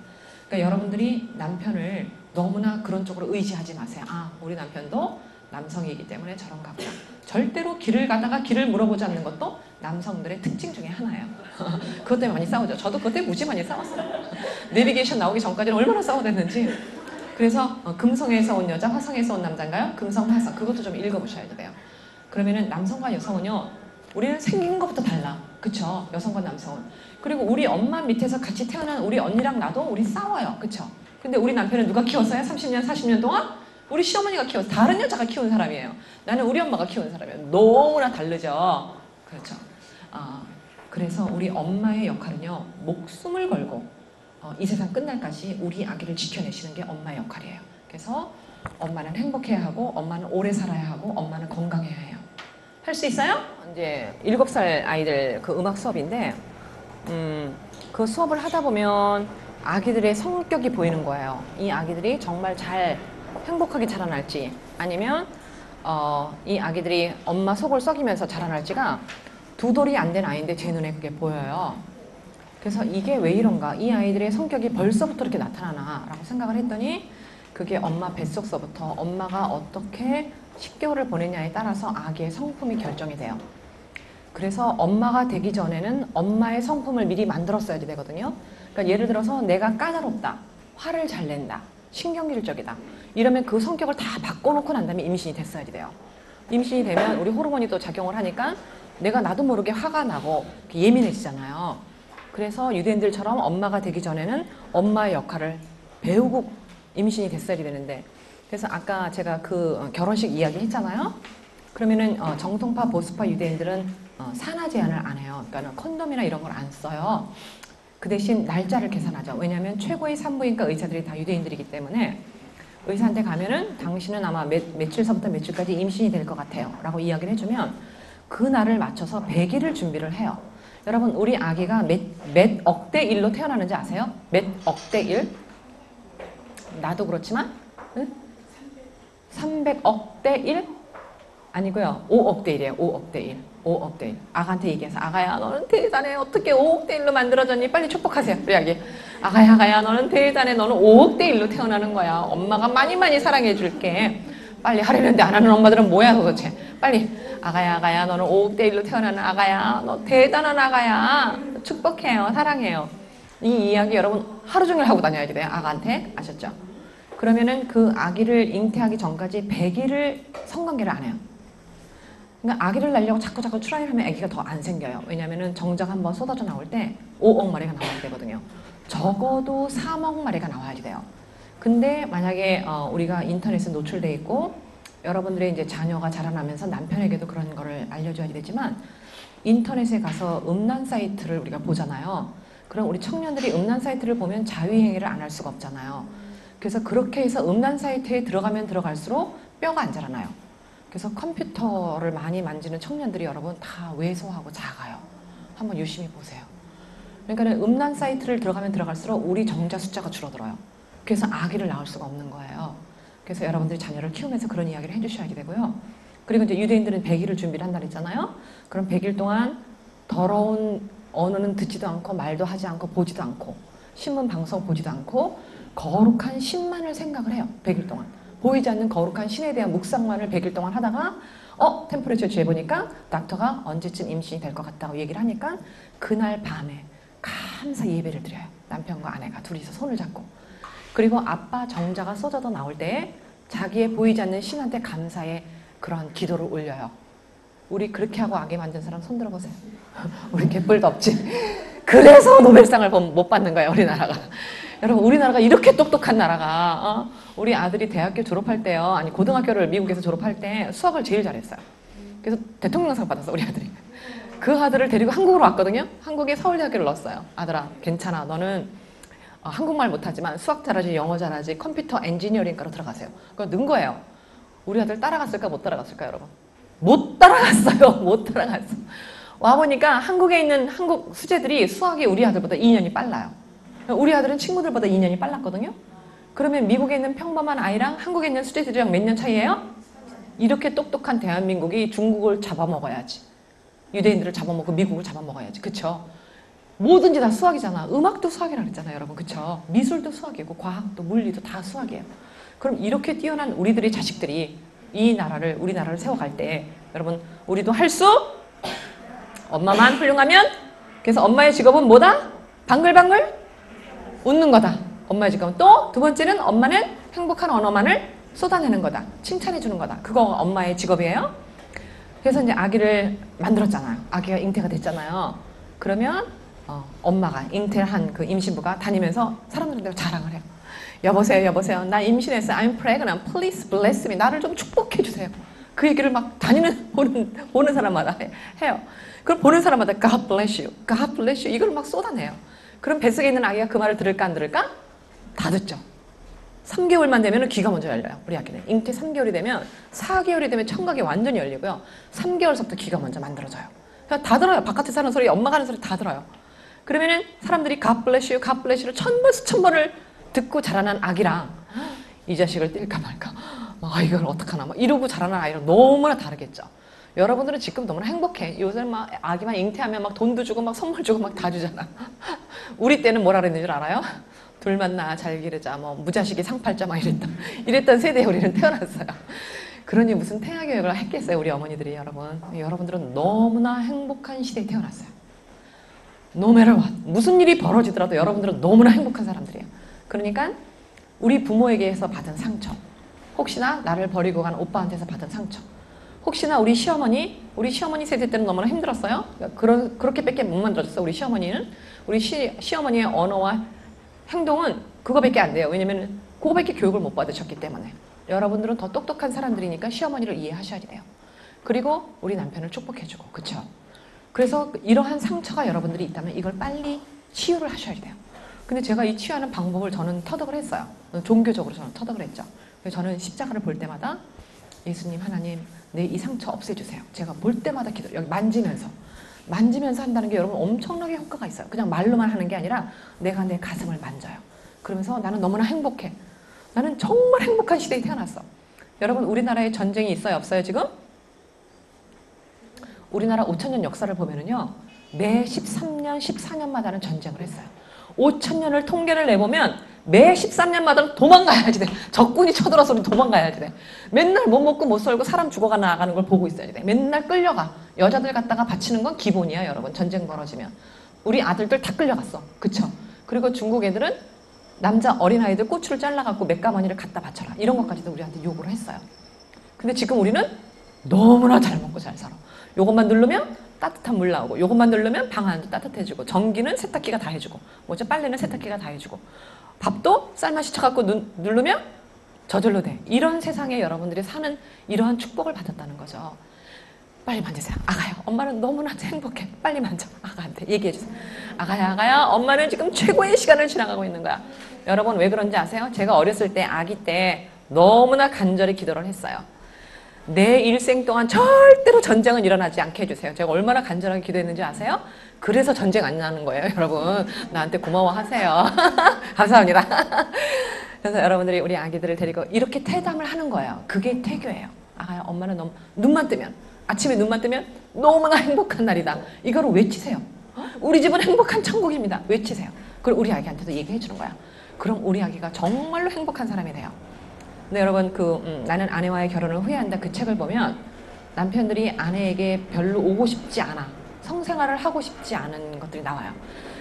그러니까 여러분들이 남편을 너무나 그런 쪽으로 의지하지 마세요. 우리 남편도 남성이기 때문에 저런가 보다. 절대로 길을 가다가 길을 물어보지 않는 것도 남성들의 특징 중에 하나예요. 그것 때문에 많이 싸우죠. 저도 그것 때문에 무지 많이 싸웠어요. 내비게이션 나오기 전까지는 얼마나 싸워댔는지. 그래서 금성에서 온 여자, 화성에서 온 남자인가요? 금성, 화성. 그것도 좀 읽어보셔야 돼요. 그러면은 남성과 여성은요, 우리는 생긴 것부터 달라. 그쵸? 여성과 남성은. 그리고 우리 엄마 밑에서 같이 태어난 우리 언니랑 나도 우리 싸워요. 그쵸? 근데 우리 남편은 누가 키웠어요? 30년, 40년 동안? 우리 시어머니가 키워서 다른 여자가 키운 사람이에요. 나는 우리 엄마가 키운 사람이에요. 너무나 다르죠. 그렇죠. 그래서 우리 엄마의 역할은요, 목숨을 걸고 이 세상 끝날까지 우리 아기를 지켜내시는 게 엄마의 역할이에요. 그래서 엄마는 행복해야 하고, 엄마는 오래 살아야 하고, 엄마는 건강해야 해요. 할 수 있어요? 이제 7살 아이들 그 음악 수업인데, 그 수업을 하다 보면 아기들의 성격이 보이는 거예요. 이 아기들이 정말 잘 행복하게 자라날지, 아니면 이 아기들이 엄마 속을 썩이면서 자라날지가 두 돌이 안 된 아이인데 제 눈에 그게 보여요. 그래서 이게 왜 이런가, 이 아이들의 성격이 벌써부터 이렇게 나타나나 라고 생각을 했더니, 그게 엄마 뱃속서부터 엄마가 어떻게 10개월을 보내냐에 따라서 아기의 성품이 결정이 돼요. 그래서 엄마가 되기 전에는 엄마의 성품을 미리 만들었어야 되거든요. 그러니까 예를 들어서 내가 까다롭다, 화를 잘 낸다, 신경질적이다, 이러면 그 성격을 다 바꿔놓고 난 다음에 임신이 됐어야 돼요. 임신이 되면 우리 호르몬이 또 작용을 하니까 내가 나도 모르게 화가 나고 예민해지잖아요. 그래서 유대인들처럼 엄마가 되기 전에는 엄마의 역할을 배우고 임신이 됐어야 되는데, 그래서 아까 제가 그 결혼식 이야기 했잖아요. 그러면은 정통파 보수파 유대인들은 산하 제한을 안 해요. 그러니까 콘돔이나 이런 걸 안 써요. 그 대신 날짜를 계산하죠. 왜냐하면 최고의 산부인과 의사들이 다 유대인들이기 때문에 의사한테 가면은 당신은 아마 며칠서부터 며칠까지 임신이 될 것 같아요 라고 이야기를 해주면 그 날을 맞춰서 100일을 준비를 해요. 여러분, 우리 아기가 몇 억대 일로 태어나는지 아세요? 몇 억대 일? 나도 그렇지만 300억대 1? 아니고요. 5억대 1이에요. 5억대 1. 5억대 1. 아가한테 얘기해서, 아가야 너는 대단해. 어떻게 5억대 1로 만들어졌니? 빨리 축복하세요. 우리 아기. 아가야 너는 대단해. 너는 5억대 1로 태어나는 거야. 엄마가 많이 사랑해 줄게. 빨리 하려는데 안 하는 엄마들은 뭐야 도대체. 빨리. 아가야 너는 5억대 1로 태어나는 아가야. 너 대단한 아가야. 축복해요. 사랑해요. 이 이야기 여러분 하루 종일 하고 다녀야 돼요. 아가한테. 아셨죠? 그러면은 그 아기를 잉태하기 전까지 100일을 성관계를 안 해요. 그러니까 아기를 낳으려고 자꾸 트라이를 하면 아기가 더 안 생겨요. 왜냐면은 정작 한번 쏟아져 나올 때 5억 마리가 나와야 되거든요. 적어도 3억 마리가 나와야 돼요. 근데 만약에 우리가 인터넷에 노출돼 있고 여러분들의 이제 자녀가 자라나면서 남편에게도 그런 거를 알려줘야 되지만, 인터넷에 가서 음란 사이트를 우리가 보잖아요. 그럼 우리 청년들이 음란 사이트를 보면 자위행위를 안 할 수가 없잖아요. 그래서 그렇게 해서 음란 사이트에 들어가면 들어갈수록 뼈가 안 자라나요. 그래서 컴퓨터를 많이 만지는 청년들이 여러분 다 왜소하고 작아요. 한번 유심히 보세요. 그러니까 음란 사이트를 들어가면 들어갈수록 우리 정자 숫자가 줄어들어요. 그래서 아기를 낳을 수가 없는 거예요. 그래서 여러분들이 자녀를 키우면서 그런 이야기를 해주셔야 되고요. 그리고 이제 유대인들은 100일을 준비를 한다 그랬잖아요. 그럼 100일 동안 더러운 언어는 듣지도 않고 말도 하지 않고 보지도 않고 신문 방송 보지도 않고 거룩한 신만을 생각을 해요. 100일 동안. 보이지 않는 거룩한 신에 대한 묵상만을 100일 동안 하다가 템퍼레처 재보니까 닥터가 언제쯤 임신이 될 것 같다고 얘기를 하니까 그날 밤에 감사 예배를 드려요. 남편과 아내가 둘이서 손을 잡고. 그리고 아빠 정자가 쏟아져 나올 때 자기의 보이지 않는 신한테 감사의 그런 기도를 올려요. 우리 그렇게 하고 아기 만든 사람 손 들어보세요. 우리 개뿔도 없지. 그래서 노벨상을 못 받는 거예요, 우리나라가. 여러분, 우리나라가 이렇게 똑똑한 나라가 우리 아들이 대학교 졸업할 때요, 아니 고등학교를 미국에서 졸업할 때 수학을 제일 잘했어요. 그래서 대통령상 받았어, 우리 아들이. 그 아들을 데리고 한국으로 왔거든요. 한국에 서울대학교를 넣었어요. 아들아, 괜찮아. 너는 한국말 못하지만 수학 잘하지, 영어 잘하지, 컴퓨터 엔지니어링과로 들어가세요. 그거 는 거예요. 우리 아들 따라갔을까 못 따라갔을까 여러분? 못 따라갔어요. 못 따라갔어. 와보니까 한국에 있는 한국 수재들이 수학이 우리 아들보다 2년이 빨라요. 우리 아들은 친구들보다 2년이 빨랐거든요. 그러면 미국에 있는 평범한 아이랑 한국에 있는 수재들이랑 몇 년 차이예요? 이렇게 똑똑한 대한민국이 중국을 잡아먹어야지. 유대인들을 잡아먹고 미국을 잡아먹어야지. 그쵸? 뭐든지 다 수학이잖아. 음악도 수학이라고 그랬잖아요, 여러분. 그쵸? 미술도 수학이고 과학도 물리도 다 수학이에요. 그럼 이렇게 뛰어난 우리들의 자식들이 이 나라를 우리나라를 세워갈 때 여러분 우리도 할 수 엄마만 훌륭하면 그래서 엄마의 직업은 뭐다? 방글방글 웃는 거다. 엄마의 직업은 또 두 번째는 엄마는 행복한 언어만을 쏟아내는 거다. 칭찬해 주는 거다. 그거 엄마의 직업이에요. 그래서 이제 아기를 만들었잖아요. 아기가 잉태가 됐잖아요. 그러면 엄마가 잉태한 그 임신부가 다니면서 사람들한테 자랑을 해요. 여보세요, 여보세요. 나 임신했어요. I'm pregnant. Please bless me. 나를 좀 축복해 주세요. 그 얘기를 막 보는 사람마다 해요. 그럼 보는 사람마다 God bless you. God bless you. 이걸 막 쏟아내요. 그럼 뱃속에 있는 아기가 그 말을 들을까 안 들을까? 다 듣죠. 3개월만 되면 귀가 먼저 열려요. 우리 아기는. 잉태 3개월이 되면 4개월이 되면 청각이 완전히 열리고요. 3개월서부터 귀가 먼저 만들어져요. 그러니까 다 들어요. 바깥에 사는 소리, 엄마가 하는 소리 다 들어요. 그러면은 사람들이 God bless you, God bless you를 1000번 수천 번을 듣고 자라난 아기랑 이 자식을 뗄까 말까 이걸 어떡하나 이러고 자라난 아이랑 너무나 다르겠죠. 여러분들은 지금 너무나 행복해. 요새 막 아기만 잉태하면 막 돈도 주고 막 선물 주고 막 다 주잖아. 우리 때는 뭐라 그랬는 줄 알아요? 둘 만나 잘 기르자 무자식이 상팔자 막 이랬던 세대에 우리는 태어났어요. 그러니 무슨 태아교육을 했겠어요 우리 어머니들이. 여러분들은 너무나 행복한 시대에 태어났어요. No matter what. 무슨 일이 벌어지더라도 여러분들은 너무나 행복한 사람들이에요. 그러니까 우리 부모에게서 받은 상처, 혹시나 나를 버리고 간 오빠한테서 받은 상처, 혹시나 우리 시어머니 세대 때는 너무나 힘들었어요. 그렇게밖에 못 만들어졌어. 우리 시어머니는. 우리 시어머니의 언어와 행동은 그거밖에 안 돼요. 왜냐면 그거밖에 교육을 못 받으셨기 때문에. 여러분들은 더 똑똑한 사람들이니까 시어머니를 이해하셔야 돼요. 그리고 우리 남편을 축복해주고. 그쵸? 그래서 이러한 상처가 여러분들이 있다면 이걸 빨리 치유를 하셔야 돼요. 근데 제가 이 치유하는 방법을 저는 터득을 했어요. 종교적으로 저는 터득을 했죠. 그래서 저는 십자가를 볼 때마다 예수님, 하나님, 내 이 상처 없애주세요. 제가 볼 때마다 여기 만지면서 한다는 게 여러분 엄청나게 효과가 있어요. 그냥 말로만 하는 게 아니라 내가 내 가슴을 만져요. 그러면서 나는 너무나 행복해. 나는 정말 행복한 시대에 태어났어. 여러분 우리나라에 전쟁이 있어요? 없어요 지금? 우리나라 5000년 역사를 보면은요. 매 13년, 14년마다는 전쟁을 했어요. 5000년을 통계를 내보면 매 13년마다 도망가야지 돼. 적군이 쳐들어서 도망가야지 돼. 맨날 못 먹고 못 살고 사람 죽어가 나가는 걸 보고 있어야지 돼. 맨날 끌려가. 여자들 갖다가 바치는 건 기본이야 여러분. 전쟁 벌어지면. 우리 아들들 다 끌려갔어. 그쵸? 그리고 중국 애들은 남자 어린아이들 꼬추를 잘라갖고 맥가마니를 갖다 바쳐라. 이런 것까지도 우리한테 요구를 했어요. 근데 지금 우리는 너무나 잘 먹고 잘 살아. 요것만 누르면 따뜻한 물 나오고 요것만 누르면 방 안도 따뜻해지고 전기는 세탁기가 다 해주고 빨래는 세탁기가 다 해주고 밥도 쌀맛이 쳐갖고 누르면 저절로 돼. 이런 세상에 여러분들이 사는 이러한 축복을 받았다는 거죠. 빨리 만지세요. 아가야 엄마는 너무나 행복해. 빨리 만져. 아가한테 얘기해주세요. 아가야 엄마는 지금 최고의 시간을 지나가고 있는 거야. 여러분 왜 그런지 아세요? 제가 어렸을 때 아기 때 너무나 간절히 기도를 했어요. 내 일생 동안 절대로 전쟁은 일어나지 않게 해주세요. 제가 얼마나 간절하게 기도했는지 아세요? 그래서 전쟁 안 나는 거예요. 여러분 나한테 고마워하세요. 감사합니다. 그래서 여러분들이 우리 아기들을 데리고 이렇게 태담을 하는 거예요. 그게 태교예요. 아가야 엄마는 너무 눈만 뜨면 아침에 눈만 뜨면 너무나 행복한 날이다. 이거를 외치세요. 우리 집은 행복한 천국입니다. 외치세요. 그리고 우리 아기한테도 얘기해 주는 거야. 그럼 우리 아기가 정말로 행복한 사람이 돼요. 근데 여러분 나는 아내와의 결혼을 후회한다 그 책을 보면 남편들이 아내에게 별로 오고 싶지 않아. 성생활을 하고 싶지 않은 것들이 나와요.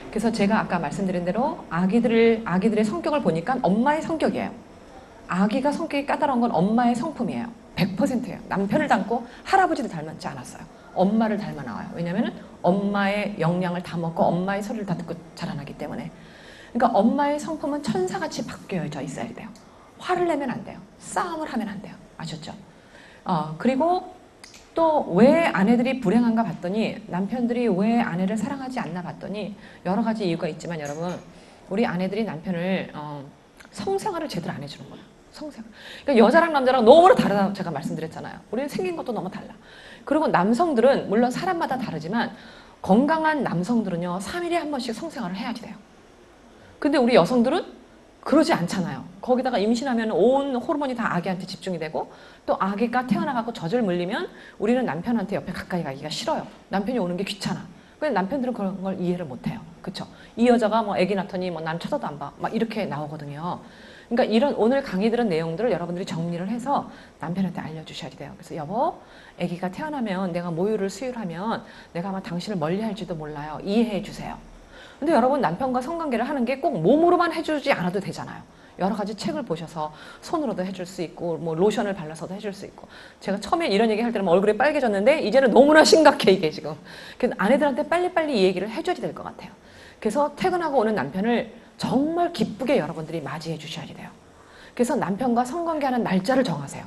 그래서 제가 아까 말씀드린 대로 아기들의 성격을 보니까 엄마의 성격이에요. 아기가 성격이 까다로운 건 엄마의 성품이에요. 100%예요. 남편을 닮고 할아버지도 닮지 않았어요. 엄마를 닮아 나와요. 왜냐하면 엄마의 영양을 다 먹고 엄마의 소리를 다 듣고 자라나기 때문에. 그러니까 엄마의 성품은 천사같이 바뀌어져 있어야 돼요. 화를 내면 안 돼요. 싸움을 하면 안 돼요. 아셨죠? 그리고 또 왜 아내들이 불행한가 봤더니 남편들이 왜 아내를 사랑하지 않나 봤더니 여러 가지 이유가 있지만 여러분 우리 아내들이 남편을 성생활을 제대로 안 해주는 거예요. 성생활. 그러니까 여자랑 남자랑 너무나 다르다고 제가 말씀드렸잖아요. 우리는 생긴 것도 너무 달라. 그리고 남성들은 물론 사람마다 다르지만 건강한 남성들은요 3일에 한 번씩 성생활을 해야지 돼요. 근데 우리 여성들은 그러지 않잖아요. 거기다가 임신하면 온 호르몬이 다 아기한테 집중이 되고 또 아기가 태어나가고 젖을 물리면 우리는 남편한테 옆에 가까이 가기가 싫어요. 남편이 오는 게 귀찮아. 근데 남편들은 그런 걸 이해를 못해요. 그쵸? 이 여자가 뭐 아기 낳더니 뭐 남 쳐다도 안 봐. 막 이렇게 나오거든요. 그러니까 이런 오늘 강의 들은 내용들을 여러분들이 정리를 해서 남편한테 알려주셔야 돼요. 그래서 여보, 아기가 태어나면 내가 모유를 수유하면 내가 아마 당신을 멀리 할지도 몰라요. 이해해 주세요. 근데 여러분 남편과 성관계를 하는 게 꼭 몸으로만 해주지 않아도 되잖아요. 여러 가지 책을 보셔서 손으로도 해줄 수 있고 뭐 로션을 발라서도 해줄 수 있고 제가 처음에 이런 얘기 할 때는 얼굴이 빨개졌는데 이제는 너무나 심각해 이게 지금. 그래서 아내들한테 빨리빨리 이 얘기를 해줘야 될 것 같아요. 그래서 퇴근하고 오는 남편을 정말 기쁘게 여러분들이 맞이해 주셔야 돼요. 그래서 남편과 성관계하는 날짜를 정하세요.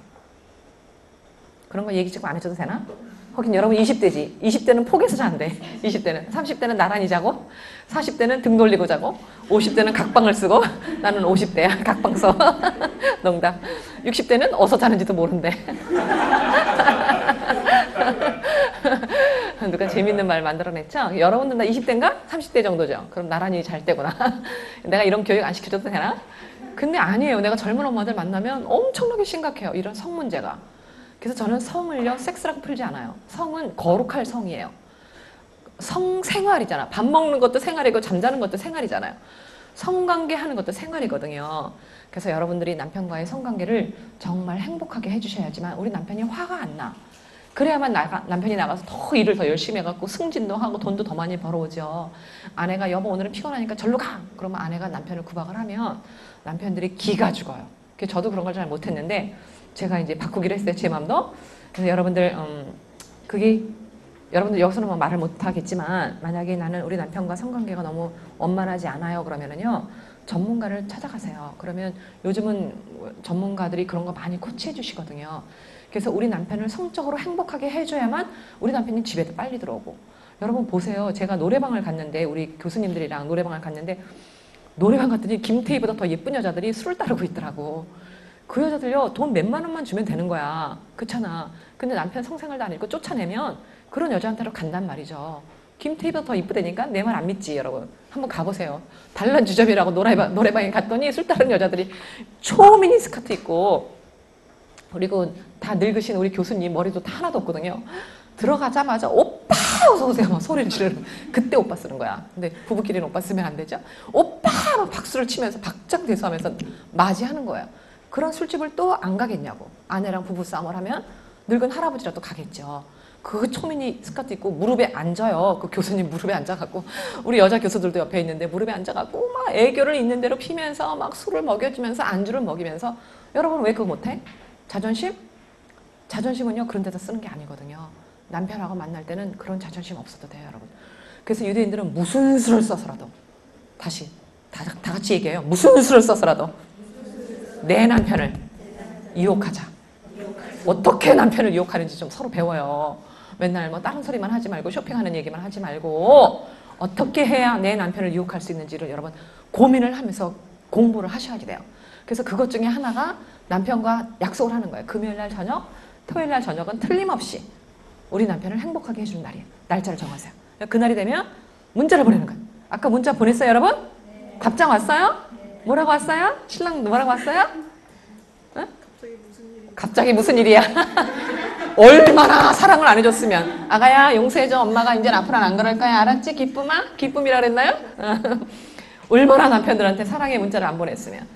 그런 거 얘기 지금 안 해줘도 되나? 하긴 여러분 20대지. 20대는 포개서 잔대. 20대는. 30대는 나란히 자고 40대는 등 돌리고 자고 50대는 각방을 쓰고 나는 50대야. 각방 써. 농담. 60대는 어디서 자는지도 모른대. 누가 재밌는 말 만들어냈죠? 여러분들 다 20대인가? 30대 정도죠? 그럼 나란히 잘 때구나. 내가 이런 교육 안 시켜줘도 되나? 근데 아니에요. 내가 젊은 엄마들 만나면 엄청나게 심각해요. 이런 성 문제가. 그래서 저는 성을요, 섹스라고 풀지 않아요. 성은 거룩할 성이에요. 성생활이잖아. 밥 먹는 것도 생활이고 잠자는 것도 생활이잖아요. 성관계 하는 것도 생활이거든요. 그래서 여러분들이 남편과의 성관계를 정말 행복하게 해주셔야지만 우리 남편이 화가 안 나. 그래야만 남편이 나가서 더 일을 더 열심히 해갖고 승진도 하고 돈도 더 많이 벌어오죠. 아내가 여보 오늘은 피곤하니까 절로 가. 그러면 아내가 남편을 구박을 하면 남편들이 기가 죽어요. 저도 그런 걸 잘 못했는데 제가 이제 바꾸기로 했어요. 제 마음도. 그래서 여러분들 그게 여러분들 여기서는 뭐 말을 못하겠지만 만약에 나는 우리 남편과 성관계가 너무 원만하지 않아요. 그러면은요. 전문가를 찾아가세요. 그러면 요즘은 전문가들이 그런 거 많이 코치해 주시거든요. 그래서 우리 남편을 성적으로 행복하게 해줘야만 우리 남편이 집에도 빨리 들어오고. 여러분 보세요. 제가 노래방을 갔는데 우리 교수님들이랑 노래방을 갔는데 노래방 갔더니 김태희보다 더 예쁜 여자들이 술을 따르고 있더라고. 그 여자들요 돈 몇만 원만 주면 되는 거야. 그렇잖아. 근데 남편 성생활도 안 했고 쫓아내면 그런 여자한테로 간단 말이죠. 김태희보다 더 이쁘다니까 내 말 안 믿지 여러분. 한번 가보세요. 단란 주접이라고 노래방에 갔더니 술 따르는 여자들이 초미니 스커트 입고 그리고 다 늙으신 우리 교수님 머리도 다 하나도 없거든요. 들어가자마자 오빠 어서 오세요 막 소리를 지르는. 그때 오빠 쓰는 거야. 근데 부부끼리는 오빠 쓰면 안 되죠. 오빠 막 박수를 치면서 박장대소하면서 맞이하는 거예요. 그런 술집을 또 안 가겠냐고. 아내랑 부부싸움을 하면 늙은 할아버지라도 가겠죠. 그 초미니 스커트 입고 무릎에 앉아요. 그 교수님 무릎에 앉아갖고 우리 여자 교수들도 옆에 있는데 무릎에 앉아갖고 막 애교를 있는 대로 피면서 막 술을 먹여주면서 안주를 먹이면서. 여러분 왜 그거 못해? 자존심? 자존심은요 그런 데다 쓰는 게 아니거든요. 남편하고 만날 때는 그런 자존심 없어도 돼요 여러분. 그래서 유대인들은 무슨 수를 써서라도 다시 다 같이 얘기해요. 무슨 수를 써서라도 내 남편을 유혹하자. 어떻게 남편을 유혹하는지 좀 서로 배워요. 맨날 뭐 다른 소리만 하지 말고 쇼핑하는 얘기만 하지 말고 어떻게 해야 내 남편을 유혹할 수 있는지를 여러분 고민을 하면서 공부를 하셔야 돼요. 그래서 그것 중에 하나가 남편과 약속을 하는 거예요. 금요일날 저녁, 토요일날 저녁은 틀림없이 우리 남편을 행복하게 해주는 날이에요. 날짜를 정하세요. 그날이 되면 문자를 보내는 거예요. 아까 문자 보냈어요 여러분? 네. 답장 왔어요? 네. 뭐라고 왔어요? 신랑 뭐라고 왔어요? 응? 갑자기 무슨 일이야? 얼마나 사랑을 안 해줬으면. 아가야 용서해줘. 엄마가 이제 앞으로는 안 그럴 거야. 알았지? 기쁨아? 기쁨이라 그랬나요? 얼마나 남편들한테 사랑의 문자를 안 보냈으면.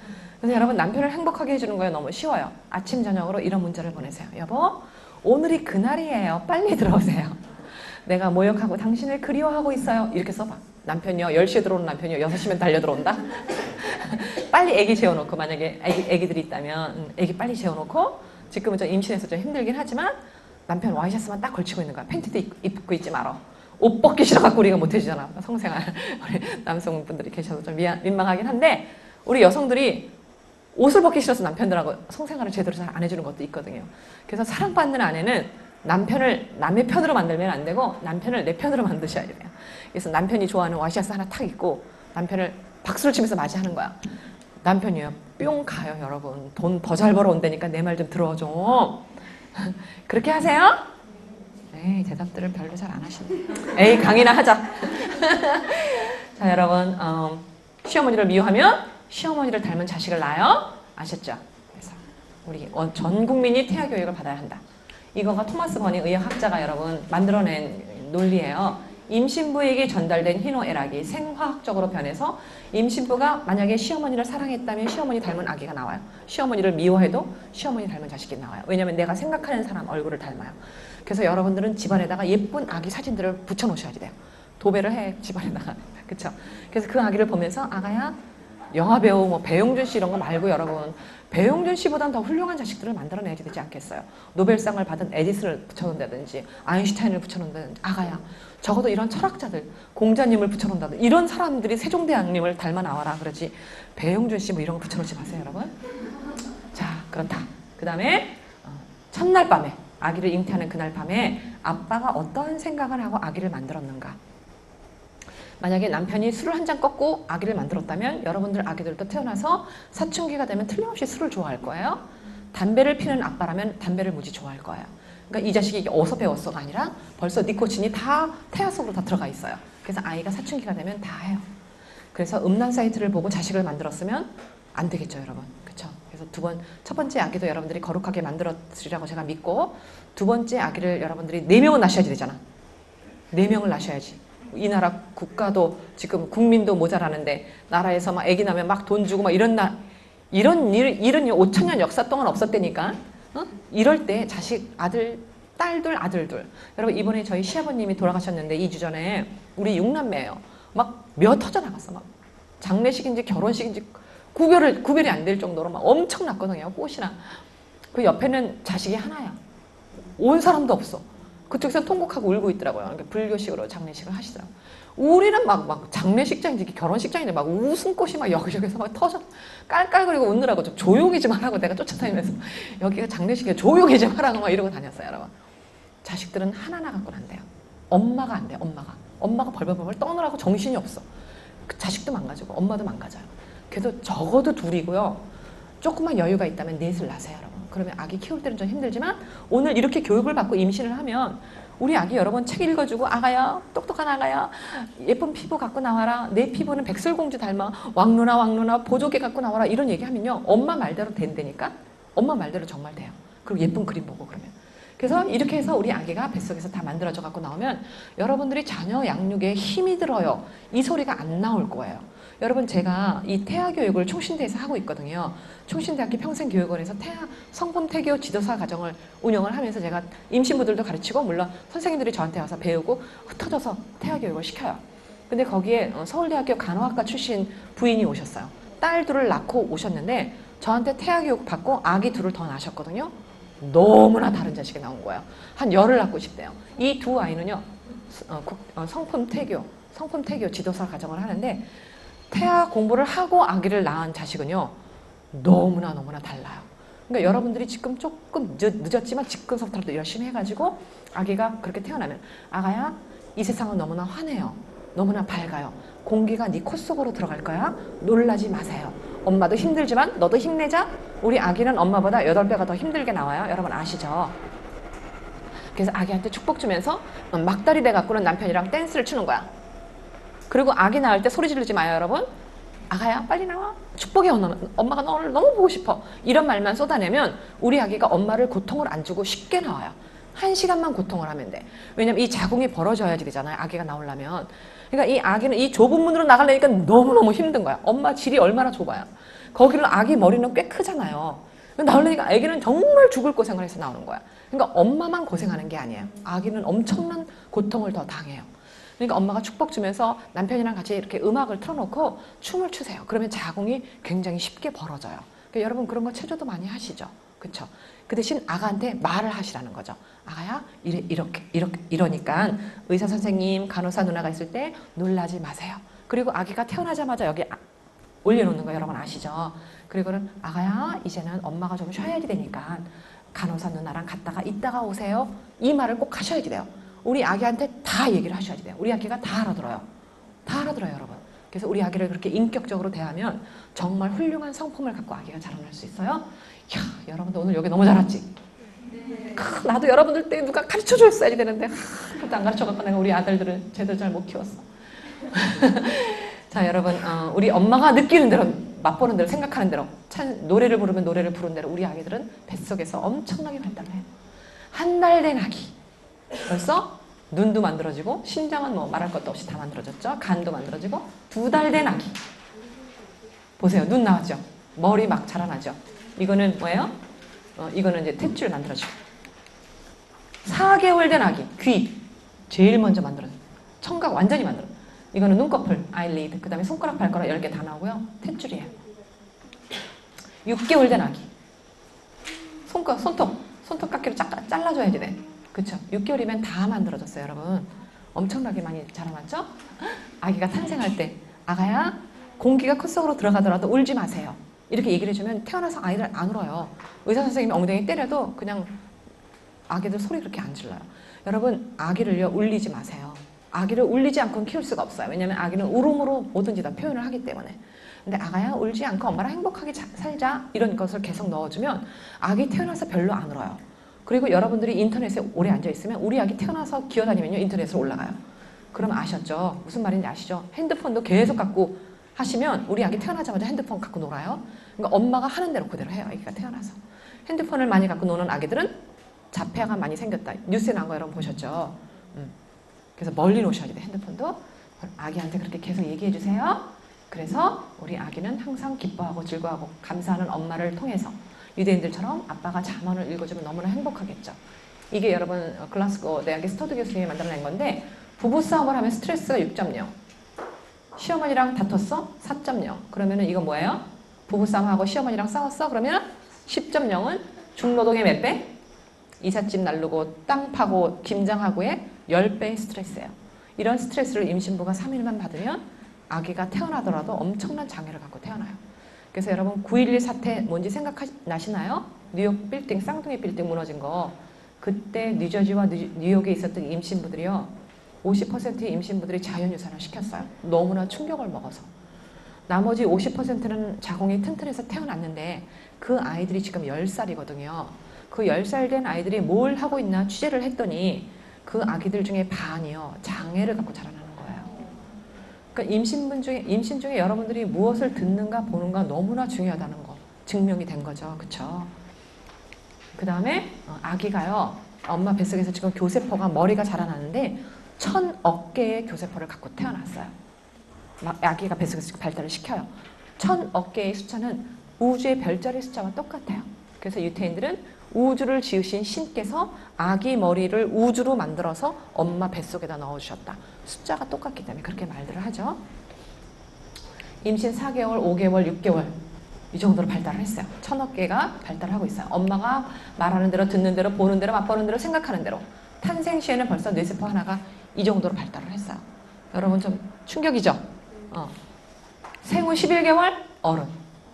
그래서 여러분 남편을 행복하게 해주는 거예요. 너무 쉬워요. 아침 저녁으로 이런 문자를 보내세요. 여보 오늘이 그날이에요. 빨리 들어오세요. 내가 모욕하고 당신을 그리워하고 있어요. 이렇게 써봐. 남편이요 10시에 들어오는 남편이요 6시면 달려 들어온다. 빨리 애기 재워놓고 만약에 애기들이 있다면 애기 빨리 재워놓고 지금은 좀 임신해서 좀 힘들긴 하지만 남편 와이셔츠만 딱 걸치고 있는 거야. 팬티도 입고 있지 말어. 옷 벗기 싫어갖고 우리가 못해주잖아. 성생활 우리 남성분들이 계셔서 좀 민망하긴 한데 우리 여성들이 옷을 벗기 싫어서 남편들하고 성생활을 제대로 잘 안 해주는 것도 있거든요. 그래서 사랑받는 아내는 남편을 남의 편으로 만들면 안 되고 남편을 내 편으로 만드셔야 돼요. 그래서 남편이 좋아하는 와이셔츠 하나 탁 입고 남편을 박수를 치면서 맞이하는 거야. 남편이요 뿅 가요 여러분. 돈 더 잘 벌어온다니까 내 말 좀 들어 좀. 그렇게 하세요? 에이 대답들을 별로 잘 안 하시네. 에이 강의나 하자. 자 여러분 시어머니를 미워하면 시어머니를 닮은 자식을 낳아요. 아셨죠? 그래서 우리 전 국민이 태아 교육을 받아야 한다. 이거가 토마스 버닝 의학학자가 여러분 만들어낸 논리예요. 임신부에게 전달된 희노애락이 생화학적으로 변해서 임신부가 만약에 시어머니를 사랑했다면 시어머니 닮은 아기가 나와요. 시어머니를 미워해도 시어머니 닮은 자식이 나와요. 왜냐면 내가 생각하는 사람 얼굴을 닮아요. 그래서 여러분들은 집안에다가 예쁜 아기 사진들을 붙여놓으셔야 돼요. 도배를 해, 집안에다가. 그쵸? 그래서 그 아기를 보면서 아가야, 영화배우 뭐 배용준 씨 이런 거 말고 여러분, 배용준 씨보단 더 훌륭한 자식들을 만들어내야 되지 않겠어요? 노벨상을 받은 에디슨을 붙여놓는다든지 아인슈타인을 붙여놓는다든지 아가야, 적어도 이런 철학자들, 공자님을 붙여놓는다든지 이런 사람들이 세종대왕님을 닮아 나와라 그러지 배용준 씨 뭐 이런 거 붙여놓지 마세요 여러분. 자, 그렇다. 그 다음에 첫날 밤에 아기를 잉태하는 그날 밤에 아빠가 어떤 생각을 하고 아기를 만들었는가. 만약에 남편이 술을 한 잔 꺾고 아기를 만들었다면 여러분들 아기들도 태어나서 사춘기가 되면 틀림없이 술을 좋아할 거예요. 담배를 피는 아빠라면 담배를 무지 좋아할 거예요. 그러니까 이 자식이 이게 어디서 배웠어가 아니라 벌써 니코틴이 다 태아 속으로 다 들어가 있어요. 그래서 아이가 사춘기가 되면 다 해요. 그래서 음란 사이트를 보고 자식을 만들었으면 안 되겠죠 여러분. 그렇죠? 그래서 첫 번째 아기도 여러분들이 거룩하게 만들어드리라고 제가 믿고 두 번째 아기를 여러분들이 4명은 낳으셔야지 되잖아. 4명을 낳으셔야지. 이 나라 국가도 지금 국민도 모자라는데 나라에서 막 아기 나면 막 돈 주고 막 이런 일은 5천년 역사 동안 없었다니까. 이럴 때 자식 아들 딸들 아들들 여러분 이번에 저희 시아버님이 돌아가셨는데 2주 전에 우리 6남매예요. 막 몇 터져 나갔어. 막 장례식인지 결혼식인지 구별이 안 될 정도로 막 엄청 났거든요. 꽃이나 그 옆에는 자식이 하나야. 온 사람도 없어. 그쪽에서 통곡하고 울고 있더라고요. 그러니까 불교식으로 장례식을 하시더라고요. 우리는 막 장례식장인지 결혼식장인지 막 웃음꽃이 막 여기저기서 막 터져 깔깔거리고 웃느라고 좀 조용히 좀 하라고 내가 쫓아다니면서 여기가 장례식이야 조용히 좀 하라고 막 이러고 다녔어요. 여러분. 자식들은 하나나 갖고는 안 돼요. 엄마가 안 돼요. 엄마가 벌벌벌 떠느라고 정신이 없어. 그 자식도 망가지고 엄마도 망가져요. 그래도 적어도 둘이고요. 조금만 여유가 있다면 넷을 낳으세요. 여러분. 그러면 아기 키울 때는 좀 힘들지만 오늘 이렇게 교육을 받고 임신을 하면 우리 아기 여러 번 책 읽어주고 아가야 똑똑한 아가야 예쁜 피부 갖고 나와라 내 피부는 백설공주 닮아 왕누나 보조개 갖고 나와라 이런 얘기하면요 엄마 말대로 된다니까 엄마 말대로 정말 돼요. 그리고 예쁜 그림 보고 그러면 그래서 이렇게 해서 우리 아기가 뱃속에서 다 만들어져 갖고 나오면 여러분들이 자녀 양육에 힘이 들어요 이 소리가 안 나올 거예요. 여러분 제가 이 태아교육을 총신대에서 하고 있거든요. 총신대학교 평생교육원에서 성품태교 지도사 과정을 운영을 하면서 제가 임신부들도 가르치고 물론 선생님들이 저한테 와서 배우고 흩어져서 태아교육을 시켜요. 근데 거기에 서울대학교 간호학과 출신 부인이 오셨어요. 딸 둘을 낳고 오셨는데 저한테 태아교육 받고 아기 둘을 더 낳으셨거든요. 너무나 다른 자식이 나온 거예요. 한 열을 낳고 싶대요. 이 두 아이는요. 성품태교 지도사 과정을 하는데 태아 공부를 하고 아기를 낳은 자식은요. 너무나 달라요. 그러니까 여러분들이 지금 조금 늦었지만 지금서부터 열심히 해가지고 아기가 그렇게 태어나면 아가야 이 세상은 너무나 환해요. 너무나 밝아요. 공기가 네 코 속으로 들어갈 거야. 놀라지 마세요. 엄마도 힘들지만 너도 힘내자. 우리 아기는 엄마보다 8배가 더 힘들게 나와요. 여러분 아시죠? 그래서 아기한테 축복 주면서 막다리 돼 갖고는 남편이랑 댄스를 추는 거야. 그리고 아기 낳을 때 소리 지르지 마요 여러분. 아가야 빨리 나와. 축복의 엄마가 너를 너무 보고 싶어. 이런 말만 쏟아내면 우리 아기가 엄마를 고통을 안 주고 쉽게 나와요. 1시간만 고통을 하면 돼. 왜냐면 이 자궁이 벌어져야지 되잖아요. 아기가 나오려면. 그러니까 이 아기는 이 좁은 문으로 나가려니까 너무너무 힘든 거야. 엄마 질이 얼마나 좁아요. 거기는 아기 머리는 꽤 크잖아요. 나오려니까 아기는 정말 죽을 고생을 해서 나오는 거야. 그러니까 엄마만 고생하는 게 아니에요. 아기는 엄청난 고통을 더 당해요. 그러니까 엄마가 축복 주면서 남편이랑 같이 이렇게 음악을 틀어놓고 춤을 추세요. 그러면 자궁이 굉장히 쉽게 벌어져요. 그러니까 여러분 그런 거 체조도 많이 하시죠. 그렇죠? 그 대신 아가한테 말을 하시라는 거죠. 아가야 이러니까 의사 선생님 간호사 누나가 있을 때 놀라지 마세요. 그리고 아기가 태어나자마자 여기 올려놓는 거 여러분 아시죠? 그리고는 아가야 이제는 엄마가 좀 쉬어야지 되니까 간호사 누나랑 갔다가 이따가 오세요. 이 말을 꼭 하셔야지 돼요. 우리 아기한테 다 얘기를 하셔야지 돼요. 우리 아기가 다 알아들어요. 다 알아들어요 여러분. 그래서 우리 아기를 그렇게 인격적으로 대하면 정말 훌륭한 성품을 갖고 아기가 자라날 수 있어요. 이야, 여러분들 오늘 여기 너무 잘 왔지? 나도 여러분들 때 누가 가르쳐줬어야지 되는데 그것도 안 가르쳐갖고 내가 우리 아들들을 제대로 잘 못 키웠어. 자 여러분 우리 엄마가 느끼는 대로 맛보는 대로 생각하는 대로 노래를 부르면 노래를 부르는 대로 우리 아기들은 뱃속에서 엄청나게 발달을 해요. 한 달 된 아기 벌써 눈도 만들어지고 심장은 뭐 말할 것도 없이 다 만들어졌죠. 간도 만들어지고 2달 된 아기. 보세요. 눈 나왔죠. 머리 막 자라나죠. 이거는 뭐예요? 이거는 이제 탯줄 만들어지고 4개월 된 아기. 귀. 제일 먼저 만들어져. 청각 완전히 만들어. 이거는 눈꺼풀, 아이리드. 그 다음에 손가락, 발가락 10개 다 나오고요. 탯줄이에요. 6개월 된 아기. 손톱 깎기로 잘라줘야지 돼. 그쵸? 6개월이면 다 만들어졌어요, 여러분. 엄청나게 많이 자라났죠? 아기가 탄생할 때, 아가야, 공기가 컷속으로 들어가더라도 울지 마세요. 이렇게 얘기를 해주면 태어나서 아이들 안 울어요. 의사 선생님이 엉덩이 때려도 그냥 아기들 소리 그렇게 안 질러요. 여러분, 아기를요, 울리지 마세요. 아기를 울리지 않고는 키울 수가 없어요. 왜냐면 아기는 울음으로 뭐든지 다 표현을 하기 때문에. 근데 아가야, 울지 않고 엄마랑 행복하게 살자, 이런 것을 계속 넣어주면 아기 태어나서 별로 안 울어요. 그리고 여러분들이 인터넷에 오래 앉아있으면 우리 아기 태어나서 기어다니면요, 인터넷으로 올라가요. 그럼 아셨죠? 무슨 말인지 아시죠? 핸드폰도 계속 갖고 하시면 우리 아기 태어나자마자 핸드폰 갖고 놀아요. 그러니까 엄마가 하는 대로 그대로 해요, 아기가 태어나서. 핸드폰을 많이 갖고 노는 아기들은 자폐아가 많이 생겼다. 뉴스에 나온 거 여러분 보셨죠? 그래서 멀리 놓으셔야 돼요, 핸드폰도. 아기한테 그렇게 계속 얘기해 주세요. 그래서 우리 아기는 항상 기뻐하고 즐거워하고 감사하는 엄마를 통해서 유대인들처럼 아빠가 잠언을 읽어주면 너무나 행복하겠죠. 이게 여러분 글라스고 대학의 스터드 교수님이 만들어낸 건데, 부부싸움을 하면 스트레스가 6.0, 시어머니랑 다퉜어? 4.0. 그러면은 이거 뭐예요? 부부싸움하고 시어머니랑 싸웠어? 그러면 10.0은 중노동의 몇 배? 이삿짐 날르고 땅 파고 김장하고의 10배의 스트레스예요. 이런 스트레스를 임신부가 3일만 받으면 아기가 태어나더라도 엄청난 장애를 갖고 태어나요. 그래서 여러분 9.11 사태 뭔지 생각나시나요? 뉴욕 빌딩, 쌍둥이 빌딩 무너진 거. 그때 뉴저지와 뉴욕에 있었던 임신부들이요, 50%의 임신부들이 자연유산을 시켰어요. 너무나 충격을 먹어서. 나머지 50%는 자궁이 튼튼해서 태어났는데 그 아이들이 지금 10살이거든요. 그 10살 된 아이들이 뭘 하고 있나 취재를 했더니 그 아기들 중에 반이요, 장애를 갖고 자라나는 거예요. 그러니까 임신 중에 여러분들이 무엇을 듣는가 보는가 너무나 중요하다는 거 증명이 된 거죠. 그쵸? 그 다음에 아기가요, 엄마 뱃속에서 지금 교세포가 머리가 자라나는데 1000억 개의 교세포를 갖고 태어났어요. 아기가 뱃속에서 발달을 시켜요. 1000억 개의 숫자는 우주의 별자리 숫자와 똑같아요. 그래서 유태인들은 우주를 지으신 신께서 아기 머리를 우주로 만들어서 엄마 뱃속에다 넣어주셨다. 숫자가 똑같기 때문에 그렇게 말들을 하죠. 임신 4개월, 5개월, 6개월 이 정도로 발달을 했어요. 1000억 개가 발달하고 있어요. 엄마가 말하는 대로, 듣는 대로, 보는 대로, 맛보는 대로, 생각하는 대로. 탄생 시에는 벌써 뇌세포 하나가 이 정도로 발달을 했어요. 여러분 좀 충격이죠? 생후 11개월 어른.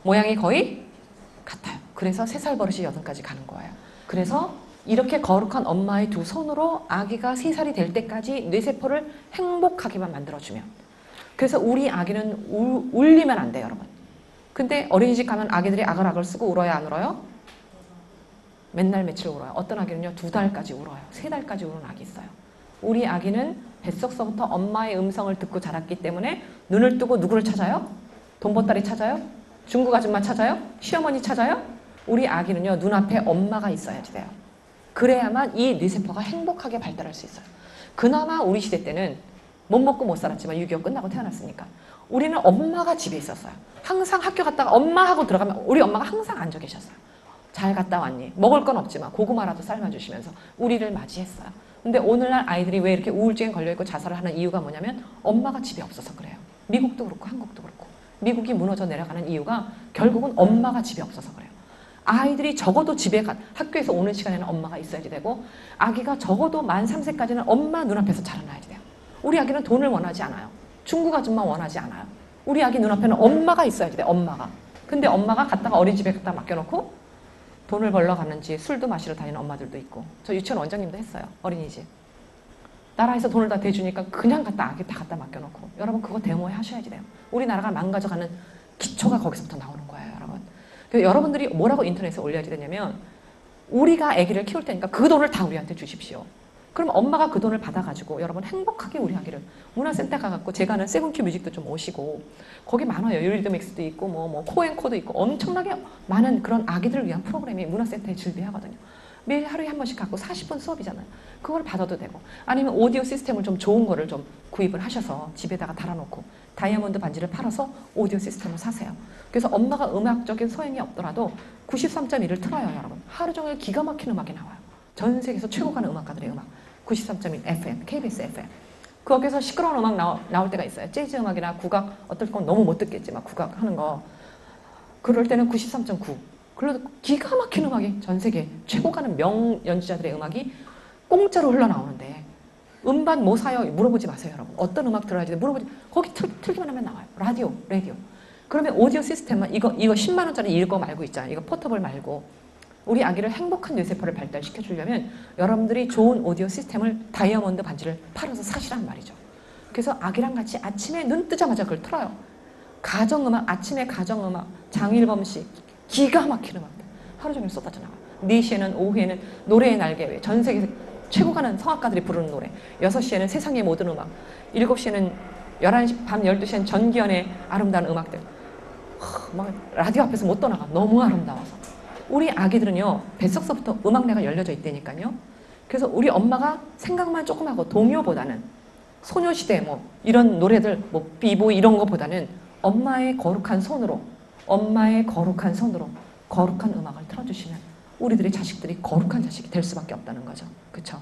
모양이 거의 같아요. 그래서 3살 버릇이 8까지 가는 거예요. 그래서 이렇게 거룩한 엄마의 두 손으로 아기가 3살이 될 때까지 뇌세포를 행복하게만 만들어주면. 그래서 우리 아기는 울리면 안 돼요, 여러분. 근데 어린이집 가면 아기들이 아글아글 쓰고 울어요, 안 울어요? 맨날 며칠 울어요. 어떤 아기는요, 2달까지 울어요. 3달까지 우는 아기 있어요. 우리 아기는 뱃속서부터 엄마의 음성을 듣고 자랐기 때문에 눈을 뜨고 누구를 찾아요? 돈보따리 찾아요? 중국 아줌마 찾아요? 시어머니 찾아요? 우리 아기는요, 눈앞에 엄마가 있어야지 돼요. 그래야만 이 뇌세포가 행복하게 발달할 수 있어요. 그나마 우리 시대 때는 못 먹고 못 살았지만 6.25 끝나고 태어났으니까 우리는 엄마가 집에 있었어요. 항상 학교 갔다가 엄마하고 들어가면 우리 엄마가 항상 앉아 계셨어요. 잘 갔다 왔니? 먹을 건 없지만 고구마라도 삶아주시면서 우리를 맞이했어요. 근데 오늘날 아이들이 왜 이렇게 우울증에 걸려있고 자살을 하는 이유가 뭐냐면 엄마가 집에 없어서 그래요. 미국도 그렇고 한국도 그렇고. 미국이 무너져 내려가는 이유가 결국은 엄마가 집에 없어서 그래요. 아이들이 적어도 학교에서 오는 시간에는 엄마가 있어야지 되고, 아기가 적어도 만 3세까지는 엄마 눈앞에서 자라나야지 돼요. 우리 아기는 돈을 원하지 않아요. 중국 아줌마 원하지 않아요. 우리 아기 눈앞에는 엄마가 있어야지 돼요. 엄마가. 근데 엄마가 갔다가 어린이집에 갖다 맡겨놓고 돈을 벌러 가는지 술도 마시러 다니는 엄마들도 있고. 저 유치원 원장님도 했어요. 어린이집. 나라에서 돈을 다 대주니까 그냥 아기 다 갖다 맡겨놓고. 여러분 그거 데모에 하셔야지 돼요. 우리나라가 망가져가는 기초가 거기서부터 나오는 거예요, 여러분. 그래서 여러분들이 뭐라고 인터넷에 올려야지 되냐면, 우리가 아기를 키울 테니까 그 돈을 다 우리한테 주십시오. 그럼 엄마가 그 돈을 받아가지고 여러분 행복하게 우리 아기를 문화센터 가갖고, 제가 아는 세븐큐 뮤직도 좀 오시고 거기 많아요. 유리드믹스도 있고 뭐 코앤코도 있고 엄청나게 많은 그런 아기들을 위한 프로그램이 문화센터에 즐비하거든요. 매일 하루에 한 번씩 갖고 40분 수업이잖아요. 그걸 받아도 되고, 아니면 오디오 시스템을 좀 좋은 거를 좀 구입을 하셔서 집에다가 달아놓고 다이아몬드 반지를 팔아서 오디오 시스템을 사세요. 그래서 엄마가 음악적인 소양이 없더라도 93.1을 틀어요, 여러분. 하루 종일 기가 막힌 음악이 나와요. 전 세계에서 최고 가는 음악가들의 음악. 93.1 FM, KBS FM. 거기서 시끄러운 음악 나올 때가 있어요. 재즈 음악이나 국악, 어떨 건 너무 못 듣겠지만 국악 하는 거. 그럴 때는 93.9. 그래도 기가 막힌 음악이 전 세계 최고 가는 명 연주자들의 음악이 공짜로 흘러나오는데 음반 뭐 사요? 물어보지 마세요, 여러분. 어떤 음악 들어야지 물어보지. 거기 틀기만 하면 나와요. 라디오. 그러면 오디오 시스템만 이거 10만 원짜리 이거 말고 있잖아요. 이거 포터블 말고 우리 아기를 행복한 뇌세포를 발달시켜 주려면 여러분들이 좋은 오디오 시스템을 다이아몬드 반지를 팔아서 사시란 말이죠. 그래서 아기랑 같이 아침에 눈 뜨자마자 그걸 틀어요. 가정음악, 아침에 가정음악, 장일범 씨 기가 막힌 음악들 하루 종일 쏟아져 나와요. 4시에는 오후에는 노래의 날개, 전 세계 최고 가는 성악가들이 부르는 노래, 6시에는 세상의 모든 음악, 7시에는 11시, 밤 12시에는 전기현의 아름다운 음악들. 막 라디오 앞에서 못 떠나가. 너무 아름다워서. 우리 아기들은요, 뱃속서부터 음악내가 열려져 있다니까요. 그래서 우리 엄마가 생각만 조금 하고 동요보다는 소녀시대 뭐 이런 노래들, 뭐 비보이 이런 거보다는 엄마의 거룩한 손으로 거룩한 음악을 틀어주시면 우리들의 자식들이 거룩한 자식이 될 수밖에 없다는 거죠. 그쵸?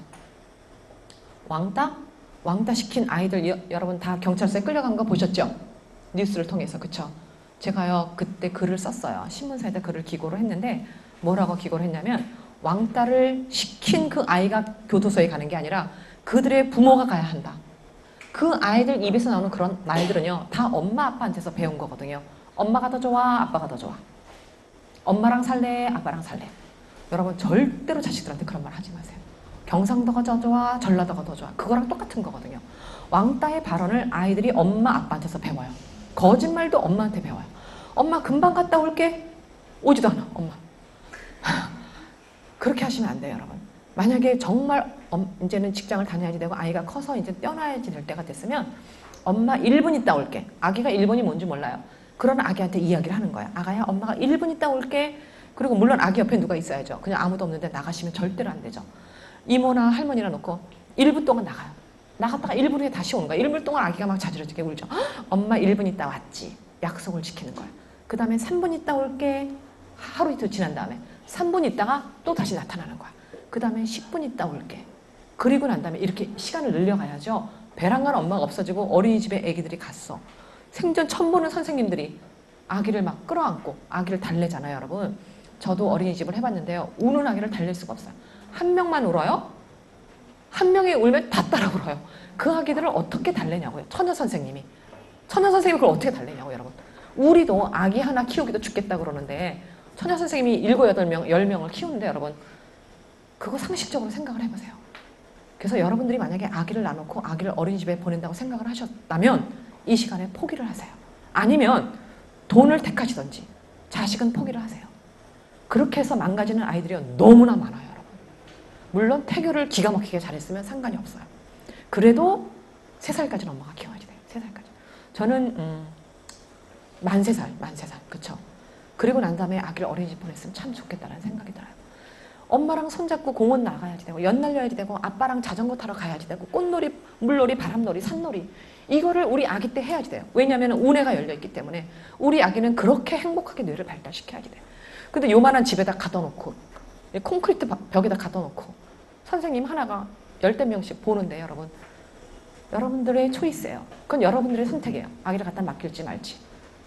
왕따 시킨 아이들 여러분 다 경찰서에 끌려간 거 보셨죠? 뉴스를 통해서. 그쵸? 제가요 그때 글을 썼어요. 신문사에다 글을 기고를 했는데 뭐라고 기고를 했냐면 왕따를 시킨 그 아이가 교도소에 가는 게 아니라 그들의 부모가 가야 한다. 그 아이들 입에서 나오는 그런 말들은요 다 엄마 아빠한테서 배운 거거든요. 엄마가 더 좋아, 아빠가 더 좋아. 엄마랑 살래, 아빠랑 살래. 여러분 절대로 자식들한테 그런 말 하지 마세요. 경상도가 더 좋아, 전라도가 더 좋아. 그거랑 똑같은 거거든요. 왕따의 발언을 아이들이 엄마 아빠한테서 배워요. 거짓말도 엄마한테 배워요. 엄마 금방 갔다 올게. 오지도 않아, 엄마. 그렇게 하시면 안 돼요, 여러분. 만약에 정말 이제는 직장을 다녀야지 되고 아이가 커서 이제 떠나야지 될 때가 됐으면 엄마 1분 있다 올게. 아기가 1분이 뭔지 몰라요. 그런 아기한테 이야기를 하는 거야. 아가야, 엄마가 1분 있다 올게. 그리고 물론 아기 옆에 누가 있어야죠. 그냥 아무도 없는데 나가시면 절대로 안 되죠. 이모나 할머니라 놓고 1분 동안 나가요. 나갔다가 1분 후에 다시 오는 거야. 1분 동안 아기가 막 자지러지게 울죠. 엄마 1분 있다 왔지. 약속을 지키는 거야. 그 다음에 3분 있다 올게. 하루 이틀 지난 다음에 3분 있다가 또 다시 나타나는 거야. 그 다음에 10분 있다 올게. 그리고 난 다음에 이렇게 시간을 늘려가야죠. 배랑 간 엄마가 없어지고 어린이집에 애기들이 갔어. 생전 처음 보는 선생님들이 아기를 막 끌어안고 아기를 달래잖아요, 여러분. 저도 어린이집을 해봤는데요. 우는 아기를 달랠 수가 없어요. 한 명만 울어요. 한 명이 울면 다 따라 울어요. 그 아기들을 어떻게 달래냐고요. 처녀 선생님이 그걸 어떻게 달래냐고, 여러분. 우리도 아기 하나 키우기도 죽겠다 그러는데 처녀 선생님이 7, 8명, 10명을 키우는데 여러분 그거 상식적으로 생각을 해보세요. 그래서 여러분들이 만약에 아기를 낳아놓고 아기를 어린이집에 보낸다고 생각을 하셨다면 이 시간에 포기를 하세요. 아니면 돈을 택하시든지 자식은 포기를 하세요. 그렇게 해서 망가지는 아이들이 너무나 많아요, 여러분. 물론 태교를 기가 막히게 잘했으면 상관이 없어요. 그래도 3살까지는 엄마가 키워야지 돼요. 3살까지. 저는 만 3살. 그쵸? 그리고 난 다음에 아기를 어린이집 보냈으면 참 좋겠다는 생각이 들어요. 엄마랑 손잡고 공원 나가야지 되고 연 날려야지 되고 아빠랑 자전거 타러 가야지 되고 꽃놀이, 물놀이, 바람놀이, 산놀이 이거를 우리 아기 때 해야지 돼요. 왜냐하면 운해가 열려있기 때문에 우리 아기는 그렇게 행복하게 뇌를 발달시켜야지 돼요. 근데 요만한 집에다 가둬놓고 콘크리트 벽에다 가둬놓고 선생님 하나가 10대명씩 보는데 여러분들의 초이스예요. 그건 여러분들의 선택이에요. 아기를 갖다 맡길지 말지.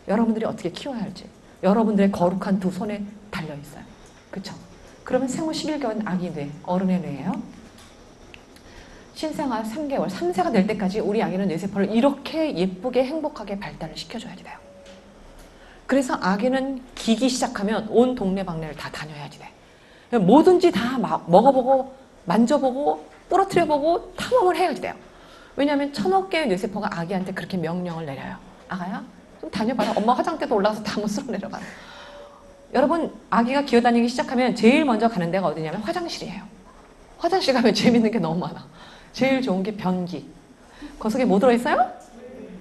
여러분들이 어떻게 키워야 할지. 여러분들의 거룩한 두 손에 달려있어요. 그쵸? 그러면 생후 11개월 아기 뇌, 어른의 뇌예요. 신생아 3개월, 3세가 될 때까지 우리 아기는 뇌세포를 이렇게 예쁘게 행복하게 발달을 시켜줘야지 돼요. 그래서 아기는 기기 시작하면 온 동네방네를 다 다녀야지 돼. 뭐든지 다 먹어보고 만져보고 부러뜨려보고 탐험을 해야지 돼요. 왜냐하면 1000억 개의 뇌세포가 아기한테 그렇게 명령을 내려요. 아가야 좀 다녀봐라. 엄마 화장대도 올라가서 다 못 쓸어 내려봐라. 여러분 아기가 기어다니기 시작하면 제일 먼저 가는 데가 어디냐면 화장실이에요. 화장실 가면 재밌는 게 너무 많아. 제일 좋은 게 변기. 그 속에 뭐 들어있어요?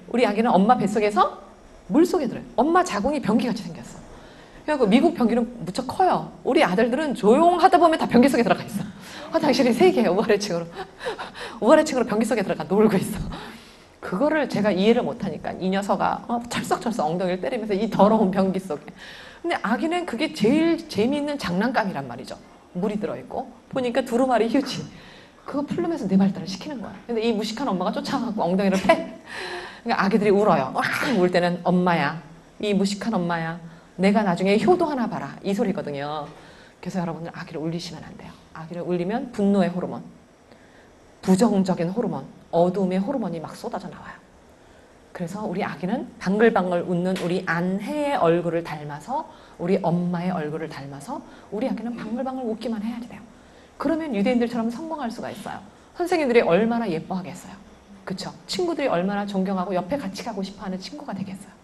우리 아기는 엄마 뱃속에서 물속에 들어요. 엄마 자궁이 변기같이 생겼어. 그래서 미국 변기는 무척 커요. 우리 아들들은 조용하다 보면 다 변기 속에 들어가 있어. 화장실이 3개예요. 우아래층으로. 우아래층으로 변기 속에 들어가 놀고 있어. 그거를 제가 이해를 못하니까 이 녀석아 철썩철썩 엉덩이를 때리면서 이 더러운 변기 속에. 근데 아기는 그게 제일 재미있는 장난감이란 말이죠. 물이 들어있고 보니까 두루마리 휴지. 그거 풀르면서 뇌 발달을 시키는 거야. 근데 이 무식한 엄마가 쫓아가고 엉덩이를 패. 그러니까 아기들이 울어요. 울 때는 엄마야. 이 무식한 엄마야. 내가 나중에 효도 하나 봐라. 이 소리거든요. 그래서 여러분들 아기를 울리시면 안 돼요. 아기를 울리면 분노의 호르몬, 부정적인 호르몬, 어두움의 호르몬이 막 쏟아져 나와요. 그래서 우리 아기는 방글방글 웃는 우리 안혜의 얼굴을 닮아서 우리 엄마의 얼굴을 닮아서 우리 아기는 방글방글 웃기만 해야 돼요. 그러면 유대인들처럼 성공할 수가 있어요. 선생님들이 얼마나 예뻐하겠어요. 그쵸? 친구들이 얼마나 존경하고 옆에 같이 가고 싶어하는 친구가 되겠어요.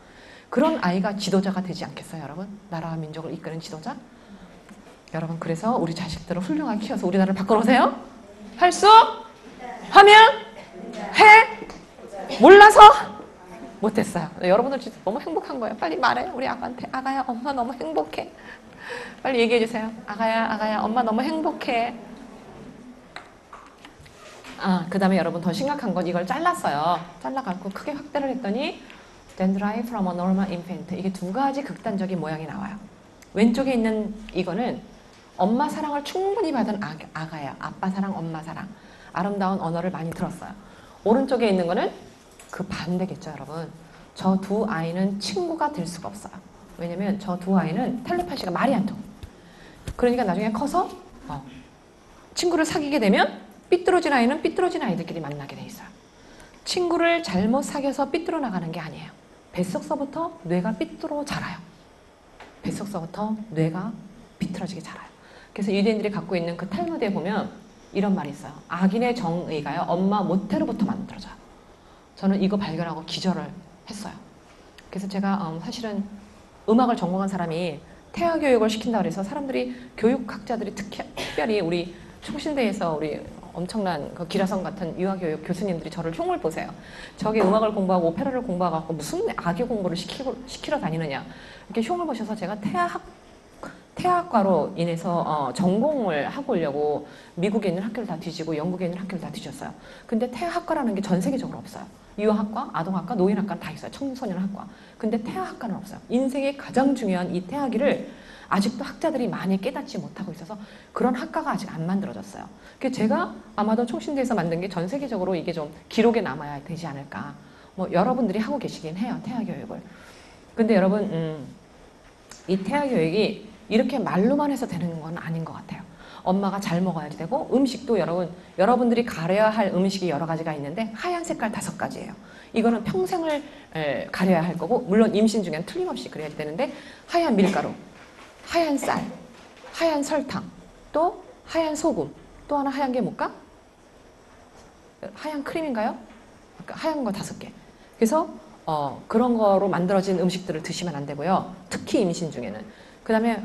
그런 아이가 지도자가 되지 않겠어요, 여러분? 나라와 민족을 이끄는 지도자? 여러분, 그래서 우리 자식들을 훌륭하게 키워서 우리나라를 바꿔놓으세요? 할 수? 하면? 해? 몰라서? 못했어요. 여러분들 진짜 너무 행복한 거예요. 빨리 말해. 우리 아가한테. 아가야, 엄마 너무 행복해. 빨리 얘기해 주세요. 아가야, 엄마 너무 행복해. 그 다음에 여러분 더 심각한 건 이걸 잘랐어요. 잘라갖고 크게 확대를 했더니 Dendrite from a normal infant. 이게 2가지 극단적인 모양이 나와요. 왼쪽에 있는 이거는 엄마 사랑을 충분히 받은 아가예요. 아빠 사랑, 엄마 사랑. 아름다운 언어를 많이 들었어요. 오른쪽에 있는 거는 그 반대겠죠, 여러분. 저 2 아이는 친구가 될 수가 없어요. 왜냐면 저 2 아이는 텔레파시가 말이 안 통해요. 그러니까 나중에 커서 친구를 사귀게 되면 삐뚤어진 아이는 삐뚤어진 아이들끼리 만나게 돼 있어요. 친구를 잘못 사귀어서 삐뚤어 나가는 게 아니에요. 뱃속서부터 뇌가 삐뚤어 자라요. 뱃속서부터 뇌가 비틀어지게 자라요. 그래서 유대인들이 갖고 있는 그 탈무드에 보면 이런 말이 있어요. 악인의 정의가요, 엄마 모태로부터 만들어져요. 저는 이거 발견하고 기절을 했어요. 그래서 제가 사실은 음악을 전공한 사람이 태아 교육을 시킨다고 해서 사람들이, 교육학자들이 특별히 우리 총신대에서 우리 엄청난 그 기라성 같은 유아교육 교수님들이 저를 흉을 보세요. 저게 음악을 공부하고 오페라를 공부하고 무슨 악기 공부를 시키러 다니느냐. 이렇게 흉을 보셔서 제가 태아학과로 인해서 전공을 하고 오려고 미국에 있는 학교를 다 뒤지고 영국에 있는 학교를 다 뒤졌어요. 근데 태아학과라는 게 전 세계적으로 없어요. 유아학과, 아동학과, 노인학과는 다 있어요. 청소년학과. 근데 태아학과는 없어요. 인생의 가장 중요한 이 태아기를 아직도 학자들이 많이 깨닫지 못하고 있어서 그런 학과가 아직 안 만들어졌어요. 그래서 제가 아마도 총신대에서 만든 게 전 세계적으로 이게 좀 기록에 남아야 되지 않을까. 뭐 여러분들이 하고 계시긴 해요, 태아교육을. 근데 여러분, 이 태아교육이 이렇게 말로만 해서 되는 건 아닌 것 같아요. 엄마가 잘 먹어야 되고, 음식도 여러분들이 가려야 할 음식이 여러 가지가 있는데 하얀 색깔 5가지예요. 이거는 평생을 가려야 할 거고, 물론 임신 중에는 틀림없이 그래야 되는데, 하얀 밀가루, 하얀 쌀, 하얀 설탕, 또 하얀 소금, 또 하나 하얀 게 뭘까? 하얀 크림인가요? 하얀 거 5개. 그래서 그런 거로 만들어진 음식들을 드시면 안 되고요. 특히 임신 중에는. 그 다음에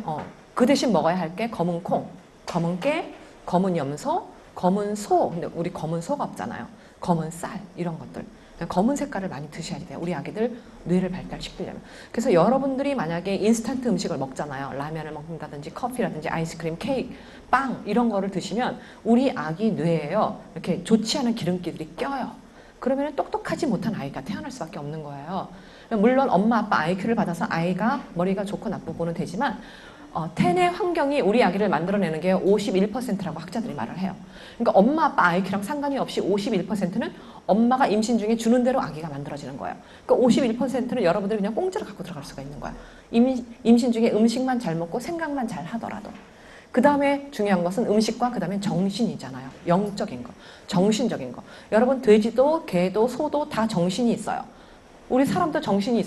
그 대신 먹어야 할 게 검은 콩, 검은 깨, 검은 염소, 검은 소. 근데 우리 검은 소가 없잖아요. 검은 쌀, 이런 것들. 검은 색깔을 많이 드셔야 돼요. 우리 아기들 뇌를 발달시키려면. 그래서 여러분들이 만약에 인스턴트 음식을 먹잖아요. 라면을 먹는다든지 커피라든지 아이스크림, 케이크, 빵 이런 거를 드시면 우리 아기 뇌에요, 이렇게 좋지 않은 기름기들이 껴요. 그러면 똑똑하지 못한 아이가 태어날 수밖에 없는 거예요. 물론 엄마 아빠 IQ를 받아서 아이가 머리가 좋고 나쁘고는 되지만 태내 환경이 우리 아기를 만들어내는 게 51%라고 학자들이 말을 해요. 그러니까 엄마 아빠 IQ랑 상관이 없이 51%는 엄마가 임신 중에 주는 대로 아기가 만들어지는 거예요. 그러니까 51%는 여러분들이 그냥 공짜로 갖고 들어갈 수가 있는 거예요. 임신 중에 음식만 잘 먹고 생각만 잘 하더라도. 그 다음에 중요한 것은 음식과 그 다음에 정신이잖아요. 영적인 거, 정신적인 거. 여러분 돼지도 개도 소도 다 정신이 있어요. 우리 사람도 정신이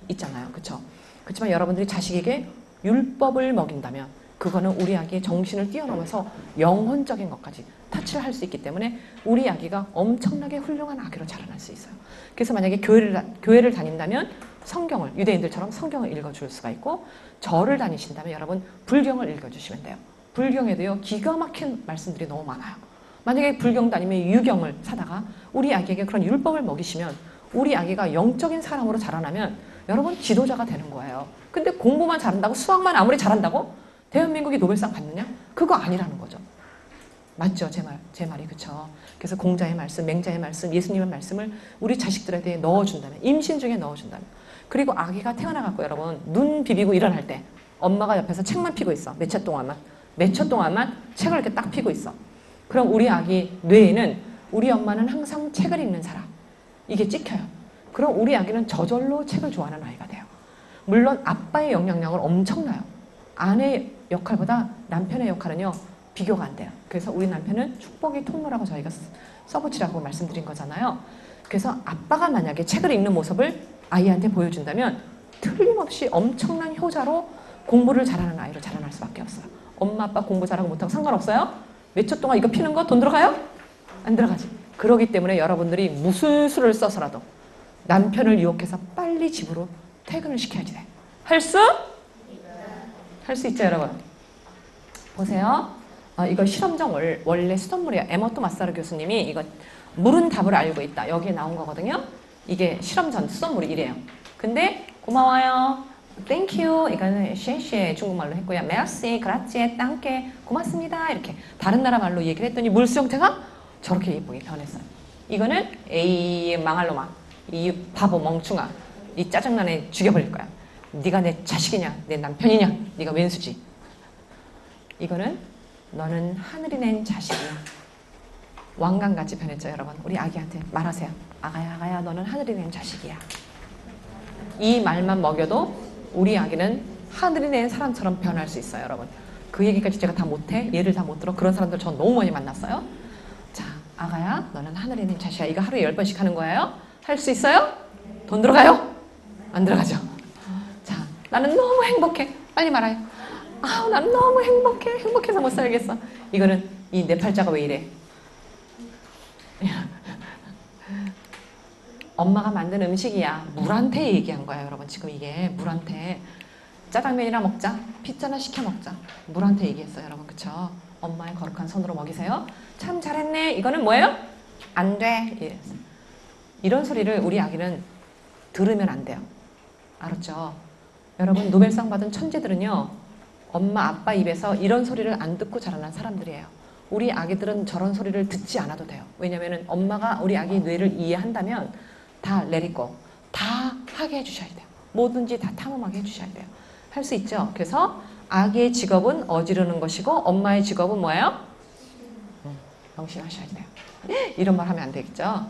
있잖아요. 그렇죠? 그렇지만 여러분들이 자식에게 율법을 먹인다면 그거는 우리 아기의 정신을 뛰어넘어서 영혼적인 것까지 터치를 할 수 있기 때문에 우리 아기가 엄청나게 훌륭한 아기로 자라날 수 있어요. 그래서 만약에 교회를 다닌다면 성경을, 유대인들처럼 성경을 읽어줄 수가 있고, 절을 다니신다면 여러분 불경을 읽어주시면 돼요. 불경에도요 기가 막힌 말씀들이 너무 많아요. 만약에 불경도 아니면 유경을 사다가 우리 아기에게 그런 율법을 먹이시면 우리 아기가 영적인 사람으로 자라나면 여러분 지도자가 되는 거예요. 근데 공부만 잘한다고 수학만 아무리 잘한다고 대한민국이 노벨상 받느냐? 그거 아니라는 거죠. 맞죠? 제 말이 그쵸? 그래서 공자의 말씀, 맹자의 말씀, 예수님의 말씀을 우리 자식들한테 넣어준다면, 임신 중에 넣어준다면, 그리고 아기가 태어나갖고 여러분 눈 비비고 일어날 때 엄마가 옆에서 책만 피고 있어. 몇 초 동안만 책을 이렇게 딱 피고 있어. 그럼 우리 아기 뇌에는 우리 엄마는 항상 책을 읽는 사람, 이게 찍혀요. 그럼 우리 아기는 저절로 책을 좋아하는 아이가 돼요. 물론 아빠의 영향력은 엄청나요. 아내의 역할보다 남편의 역할은요 비교가 안 돼요. 그래서 우리 남편은 축복의 통로라고 저희가 써붙이라고 말씀드린 거잖아요. 그래서 아빠가 만약에 책을 읽는 모습을 아이한테 보여준다면 틀림없이 엄청난 효자로 공부를 잘하는 아이로 자라날 수밖에 없어요. 엄마 아빠 공부 잘하고 못하고 상관없어요? 몇 초 동안 이거 피는 거 돈 들어가요? 안 들어가지. 그러기 때문에 여러분들이 무슨 수를 써서라도 남편을 유혹해서 빨리 집으로 퇴근을 시켜야지 돼. 할 수 있죠 여러분? 보세요. 이거 실험정 원래 수돗물이야. 에머토 마사르 교수님이 이거 물은 답을 알고 있다. 여기에 나온 거거든요. 이게 실험전 수돗물이 이래요. 근데 고마워요. Thank you. 이거는 쉐쉐 중국말로 했고요. Merci, grazie, danke. 고맙습니다. 이렇게 다른 나라 말로 얘기를 했더니 물 수용체가 저렇게 예쁘게 변했어요. 이거는 에이 망할 놈아. 이 바보 멍충아. 이 짜증난 애 죽여버릴 거야. 네가 내 자식이냐? 내 남편이냐? 네가 왼수지. 이거는 너는 하늘이 낸 자식이야. 왕관같이 변했죠 여러분. 우리 아기한테 말하세요. 아가야 너는 하늘이 낸 자식이야. 이 말만 먹여도 우리 아기는 하늘이 낸 사람처럼 변할 수 있어요 여러분. 그 얘기까지 제가 다 못해. 예를 다 못 들어. 그런 사람들 전 너무 많이 만났어요. 자, 아가야 너는 하늘이 낸 자식이야. 이거 하루에 10번씩 하는 거예요. 할 수 있어요? 돈 들어가요? 안 들어가죠. 자, 나는 너무 행복해. 빨리 말아요. 나는 너무 행복해. 행복해서 못 살겠어. 이거는 이 내 팔자가 왜 이래? 엄마가 만든 음식이야. 물한테 얘기한 거야 여러분. 지금 이게 물한테 짜장면이나 먹자. 피자나 시켜 먹자. 물한테 얘기했어요 여러분. 그쵸? 엄마의 거룩한 손으로 먹이세요. 참 잘했네. 이거는 뭐예요? 안 돼. 이런 소리를 우리 아기는 들으면 안 돼요. 알았죠? 여러분 노벨상 받은 천재들은요. 엄마 아빠 입에서 이런 소리를 안 듣고 자라난 사람들이에요. 우리 아기들은 저런 소리를 듣지 않아도 돼요. 왜냐면 엄마가 우리 아기 뇌를 이해한다면 다 let it go. 다 하게 해주셔야 돼요. 뭐든지 다 탐험하게 해주셔야 돼요. 할 수 있죠? 그래서 아기의 직업은 어지르는 것이고 엄마의 직업은 뭐예요? 명심하셔야 돼요. 이런 말 하면 안 되겠죠?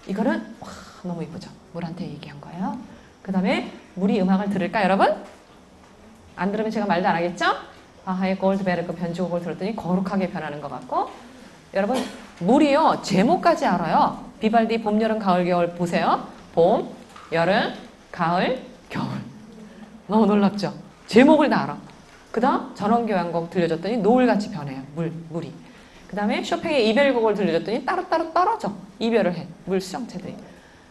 이거는 너무 이쁘죠? 물한테 얘기한 거예요. 그 다음에 물이 음악을 들을까 여러분? 안 들으면 제가 말도 안 하겠죠? 바하의 골드베르크 변주곡을 들었더니 거룩하게 변하는 것 같고 여러분 물이요 제목까지 알아요. 비발디 봄, 여름, 가을, 겨울 보세요. 봄, 여름, 가을, 겨울. 너무 놀랍죠? 제목을 다 알아. 그 다음 전원교향곡 들려줬더니 노을같이 변해요. 물이. 그 다음에 쇼팽의 이별곡을 들려줬더니 따로따로 떨어져. 이별을 해. 물 수정체들이.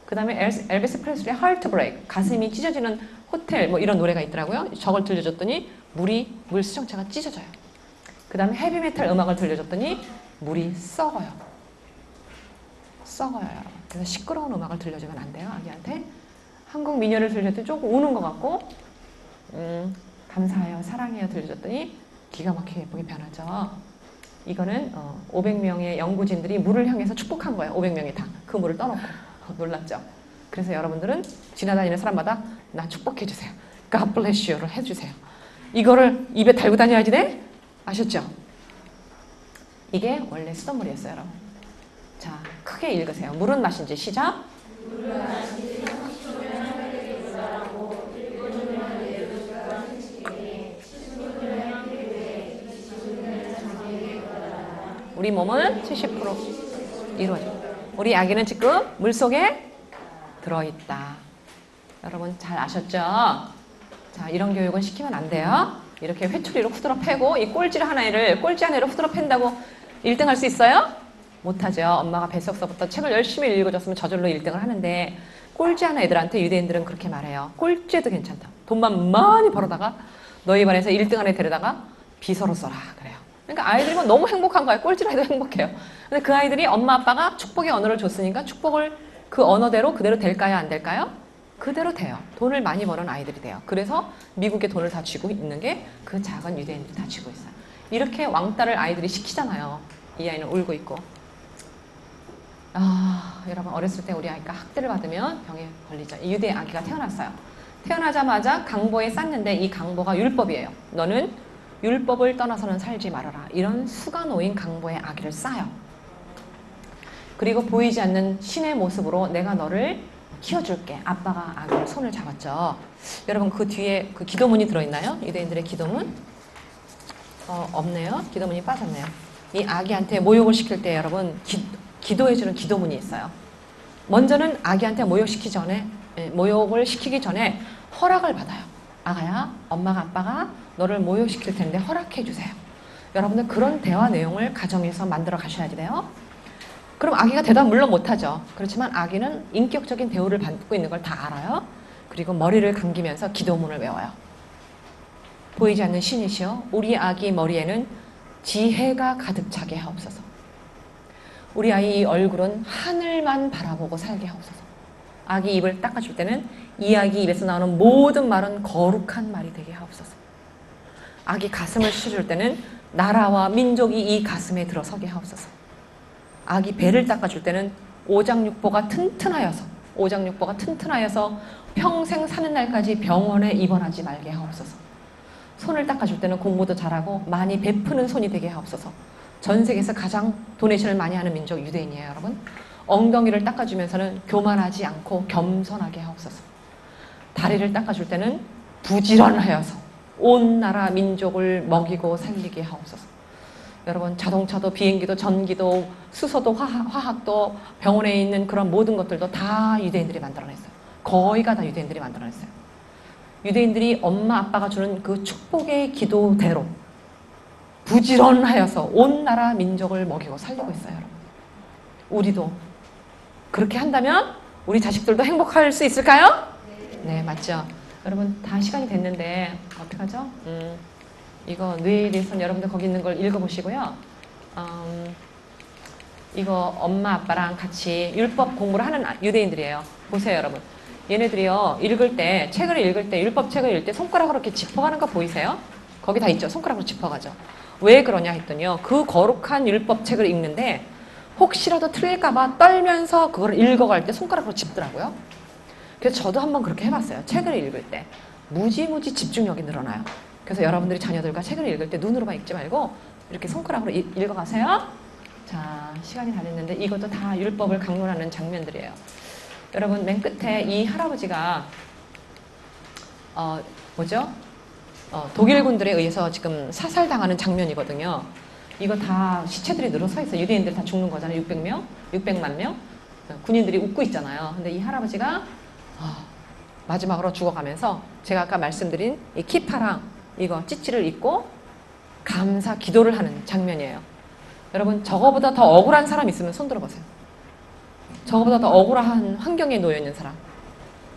그 다음에 엘비스 프레슬리의 하트 브레이크. 가슴이 찢어지는 호텔 뭐 이런 노래가 있더라고요. 저걸 들려줬더니 물 수정체가 찢어져요. 그 다음에 헤비메탈 음악을 들려줬더니 물이 썩어요. 여러분. 그래서 시끄러운 음악을 들려주면 안 돼요. 아기한테. 한국 민요를 들려줬더니 조금 우는 것 같고 감사해요. 사랑해요. 들려줬더니 기가 막히게 예쁘게 변하죠. 이거는 500명의 연구진들이 물을 향해서 축복한 거예요. 500명이 다. 그 물을 떠놓고. 놀랍죠? 그래서 여러분들은 지나다니는 사람마다 나 축복해주세요. God bless you를 해주세요. 이거를 입에 달고 다녀야지 돼? 아셨죠? 이게 원래 수돗물이었어요. 여러분. 자, 크게 읽으세요. 물은 마신지 시작. 물은 마신지 30초면 하늘에 도달하고 일본은 내도시가 생식기에 10분이면 피부에 20분은 장기에 도달한다. 우리 몸은 70% 이루어져. 우리 아기는 지금 물속에 들어있다. 여러분 잘 아셨죠? 자, 이런 교육은 시키면 안 돼요. 이렇게 회초리로 후드러 패고 이 꼴찌 한 애를 후드러 팬다고 1등 할 수 있어요? 못하죠. 엄마가 뱃속서부터 책을 열심히 읽어줬으면 저절로 1등을 하는데 꼴찌하는 애들한테 유대인들은 그렇게 말해요. 꼴찌해도 괜찮다. 돈만 많이 벌어다가 너희 반에서 1등한 애 데려다가 비서로 써라 그래요. 그러니까 아이들이 너무 행복한 거예요. 꼴찌라 해도 행복해요. 근데 그 아이들이 엄마 아빠가 축복의 언어를 줬으니까 축복을 그 언어대로 그대로 될까요? 안 될까요? 그대로 돼요. 돈을 많이 버는 아이들이 돼요. 그래서 미국에 돈을 다 쥐고 있는 게 그 작은 유대인들이 다 쥐고 있어요. 이렇게 왕따를 아이들이 시키잖아요. 이 아이는 울고 있고. 여러분 어렸을 때 우리 아이가 학대를 받으면 병에 걸리죠. 유대 아기가 태어났어요. 태어나자마자 강보에 쌌는데 이 강보가 율법이에요. 너는 율법을 떠나서는 살지 말아라. 이런 수가 놓인 강보에 아기를 싸요. 그리고 보이지 않는 신의 모습으로 내가 너를 키워줄게. 아빠가 아기를 손을 잡았죠. 여러분 그 뒤에 그 기도문이 들어있나요? 유대인들의 기도문? 없네요. 기도문이 빠졌네요. 이 아기한테 모욕을 시킬 때 여러분 기도해주는 기도문이 있어요. 먼저는 아기한테 모욕을 시키기 전에 허락을 받아요. 아가야, 엄마가 아빠가 너를 모욕시킬 텐데 허락해 주세요. 여러분들 그런 대화 내용을 가정에서 만들어 가셔야 돼요. 그럼 아기가 대답 물론 못하죠. 그렇지만 아기는 인격적인 대우를 받고 있는 걸 다 알아요. 그리고 머리를 감기면서 기도문을 외워요. 보이지 않는 신이시여 우리 아기 머리에는 지혜가 가득 차게 하옵소서. 우리 아이 얼굴은 하늘만 바라보고 살게 하옵소서. 아기 입을 닦아줄 때는 이 아기 입에서 나오는 모든 말은 거룩한 말이 되게 하옵소서. 아기 가슴을 씻어줄 때는 나라와 민족이 이 가슴에 들어서게 하옵소서. 아기 배를 닦아줄 때는 오장육부가 튼튼하여서 평생 사는 날까지 병원에 입원하지 말게 하옵소서. 손을 닦아줄 때는 공부도 잘하고 많이 베푸는 손이 되게 하옵소서. 전 세계에서 가장 도네이션을 많이 하는 민족 유대인이에요, 여러분. 엉덩이를 닦아주면서는 교만하지 않고 겸손하게 하옵소서. 다리를 닦아줄 때는 부지런하여서 온 나라 민족을 먹이고 살리게 하옵소서. 여러분 자동차도 비행기도 전기도 수소도 화학도 병원에 있는 그런 모든 것들도 다 유대인들이 만들어냈어요. 거의가 다 유대인들이 만들어냈어요. 유대인들이 엄마 아빠가 주는 그 축복의 기도대로 부지런하여서 온 나라 민족을 먹이고 살리고 있어요. 여러분. 우리도 그렇게 한다면 우리 자식들도 행복할 수 있을까요? 네, 맞죠? 여러분 다 시간이 됐는데 어떡하죠? 이거 뇌에 대해서는 여러분들 거기 있는 걸 읽어보시고요. 이거 엄마 아빠랑 같이 율법 공부를 하는 유대인들이에요. 보세요 여러분. 얘네들이요 책을 읽을 때 율법 책을 읽을 때 손가락으로 이렇게 짚어가는 거 보이세요? 거기 다 있죠. 손가락으로 짚어가죠. 왜 그러냐 했더니요. 그 거룩한 율법 책을 읽는데 혹시라도 틀릴까봐 떨면서 그걸 읽어갈 때 손가락으로 짚더라고요. 그래서 저도 한번 그렇게 해봤어요. 책을 읽을 때 무지무지 집중력이 늘어나요. 그래서 여러분들이 자녀들과 책을 읽을 때 눈으로만 읽지 말고 이렇게 손가락으로 읽어가세요. 자, 시간이 다 됐는데 이것도 다 율법을 강론하는 장면들이에요. 여러분 맨 끝에 이 할아버지가 독일군들에 의해서 지금 사살당하는 장면이거든요. 이거 다 시체들이 늘어서 있어요. 유대인들 다 죽는 거잖아요. 600만 명. 군인들이 웃고 있잖아요. 근데 이 할아버지가 마지막으로 죽어가면서 제가 아까 말씀드린 이 키파랑 이거 찌찌를 입고 감사 기도를 하는 장면이에요. 여러분 저거보다 더 억울한 사람 있으면 손 들어보세요. 저거보다 더 억울한 환경에 놓여 있는 사람,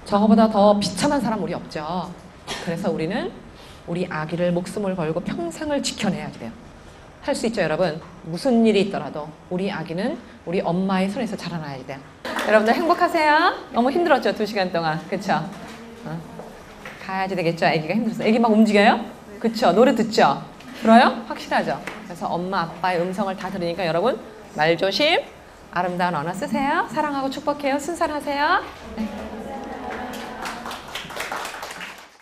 저거보다 더 비참한 사람 우리 없죠. 그래서 우리는 우리 아기를 목숨을 걸고 평생을 지켜내야 돼요. 할 수 있죠 여러분. 무슨 일이 있더라도 우리 아기는 우리 엄마의 손에서 자라나야 돼요. 여러분들 행복하세요? 너무 힘들었죠 2시간 동안. 그쵸? 가야지 되겠죠. 아기가 힘들어서. 아기 막 움직여요? 그쵸? 노래 듣죠? 들어요? 확실하죠? 그래서 엄마 아빠의 음성을 다 들으니까 여러분 말조심, 아름다운 언어 쓰세요. 사랑하고 축복해요. 순산하세요. 네.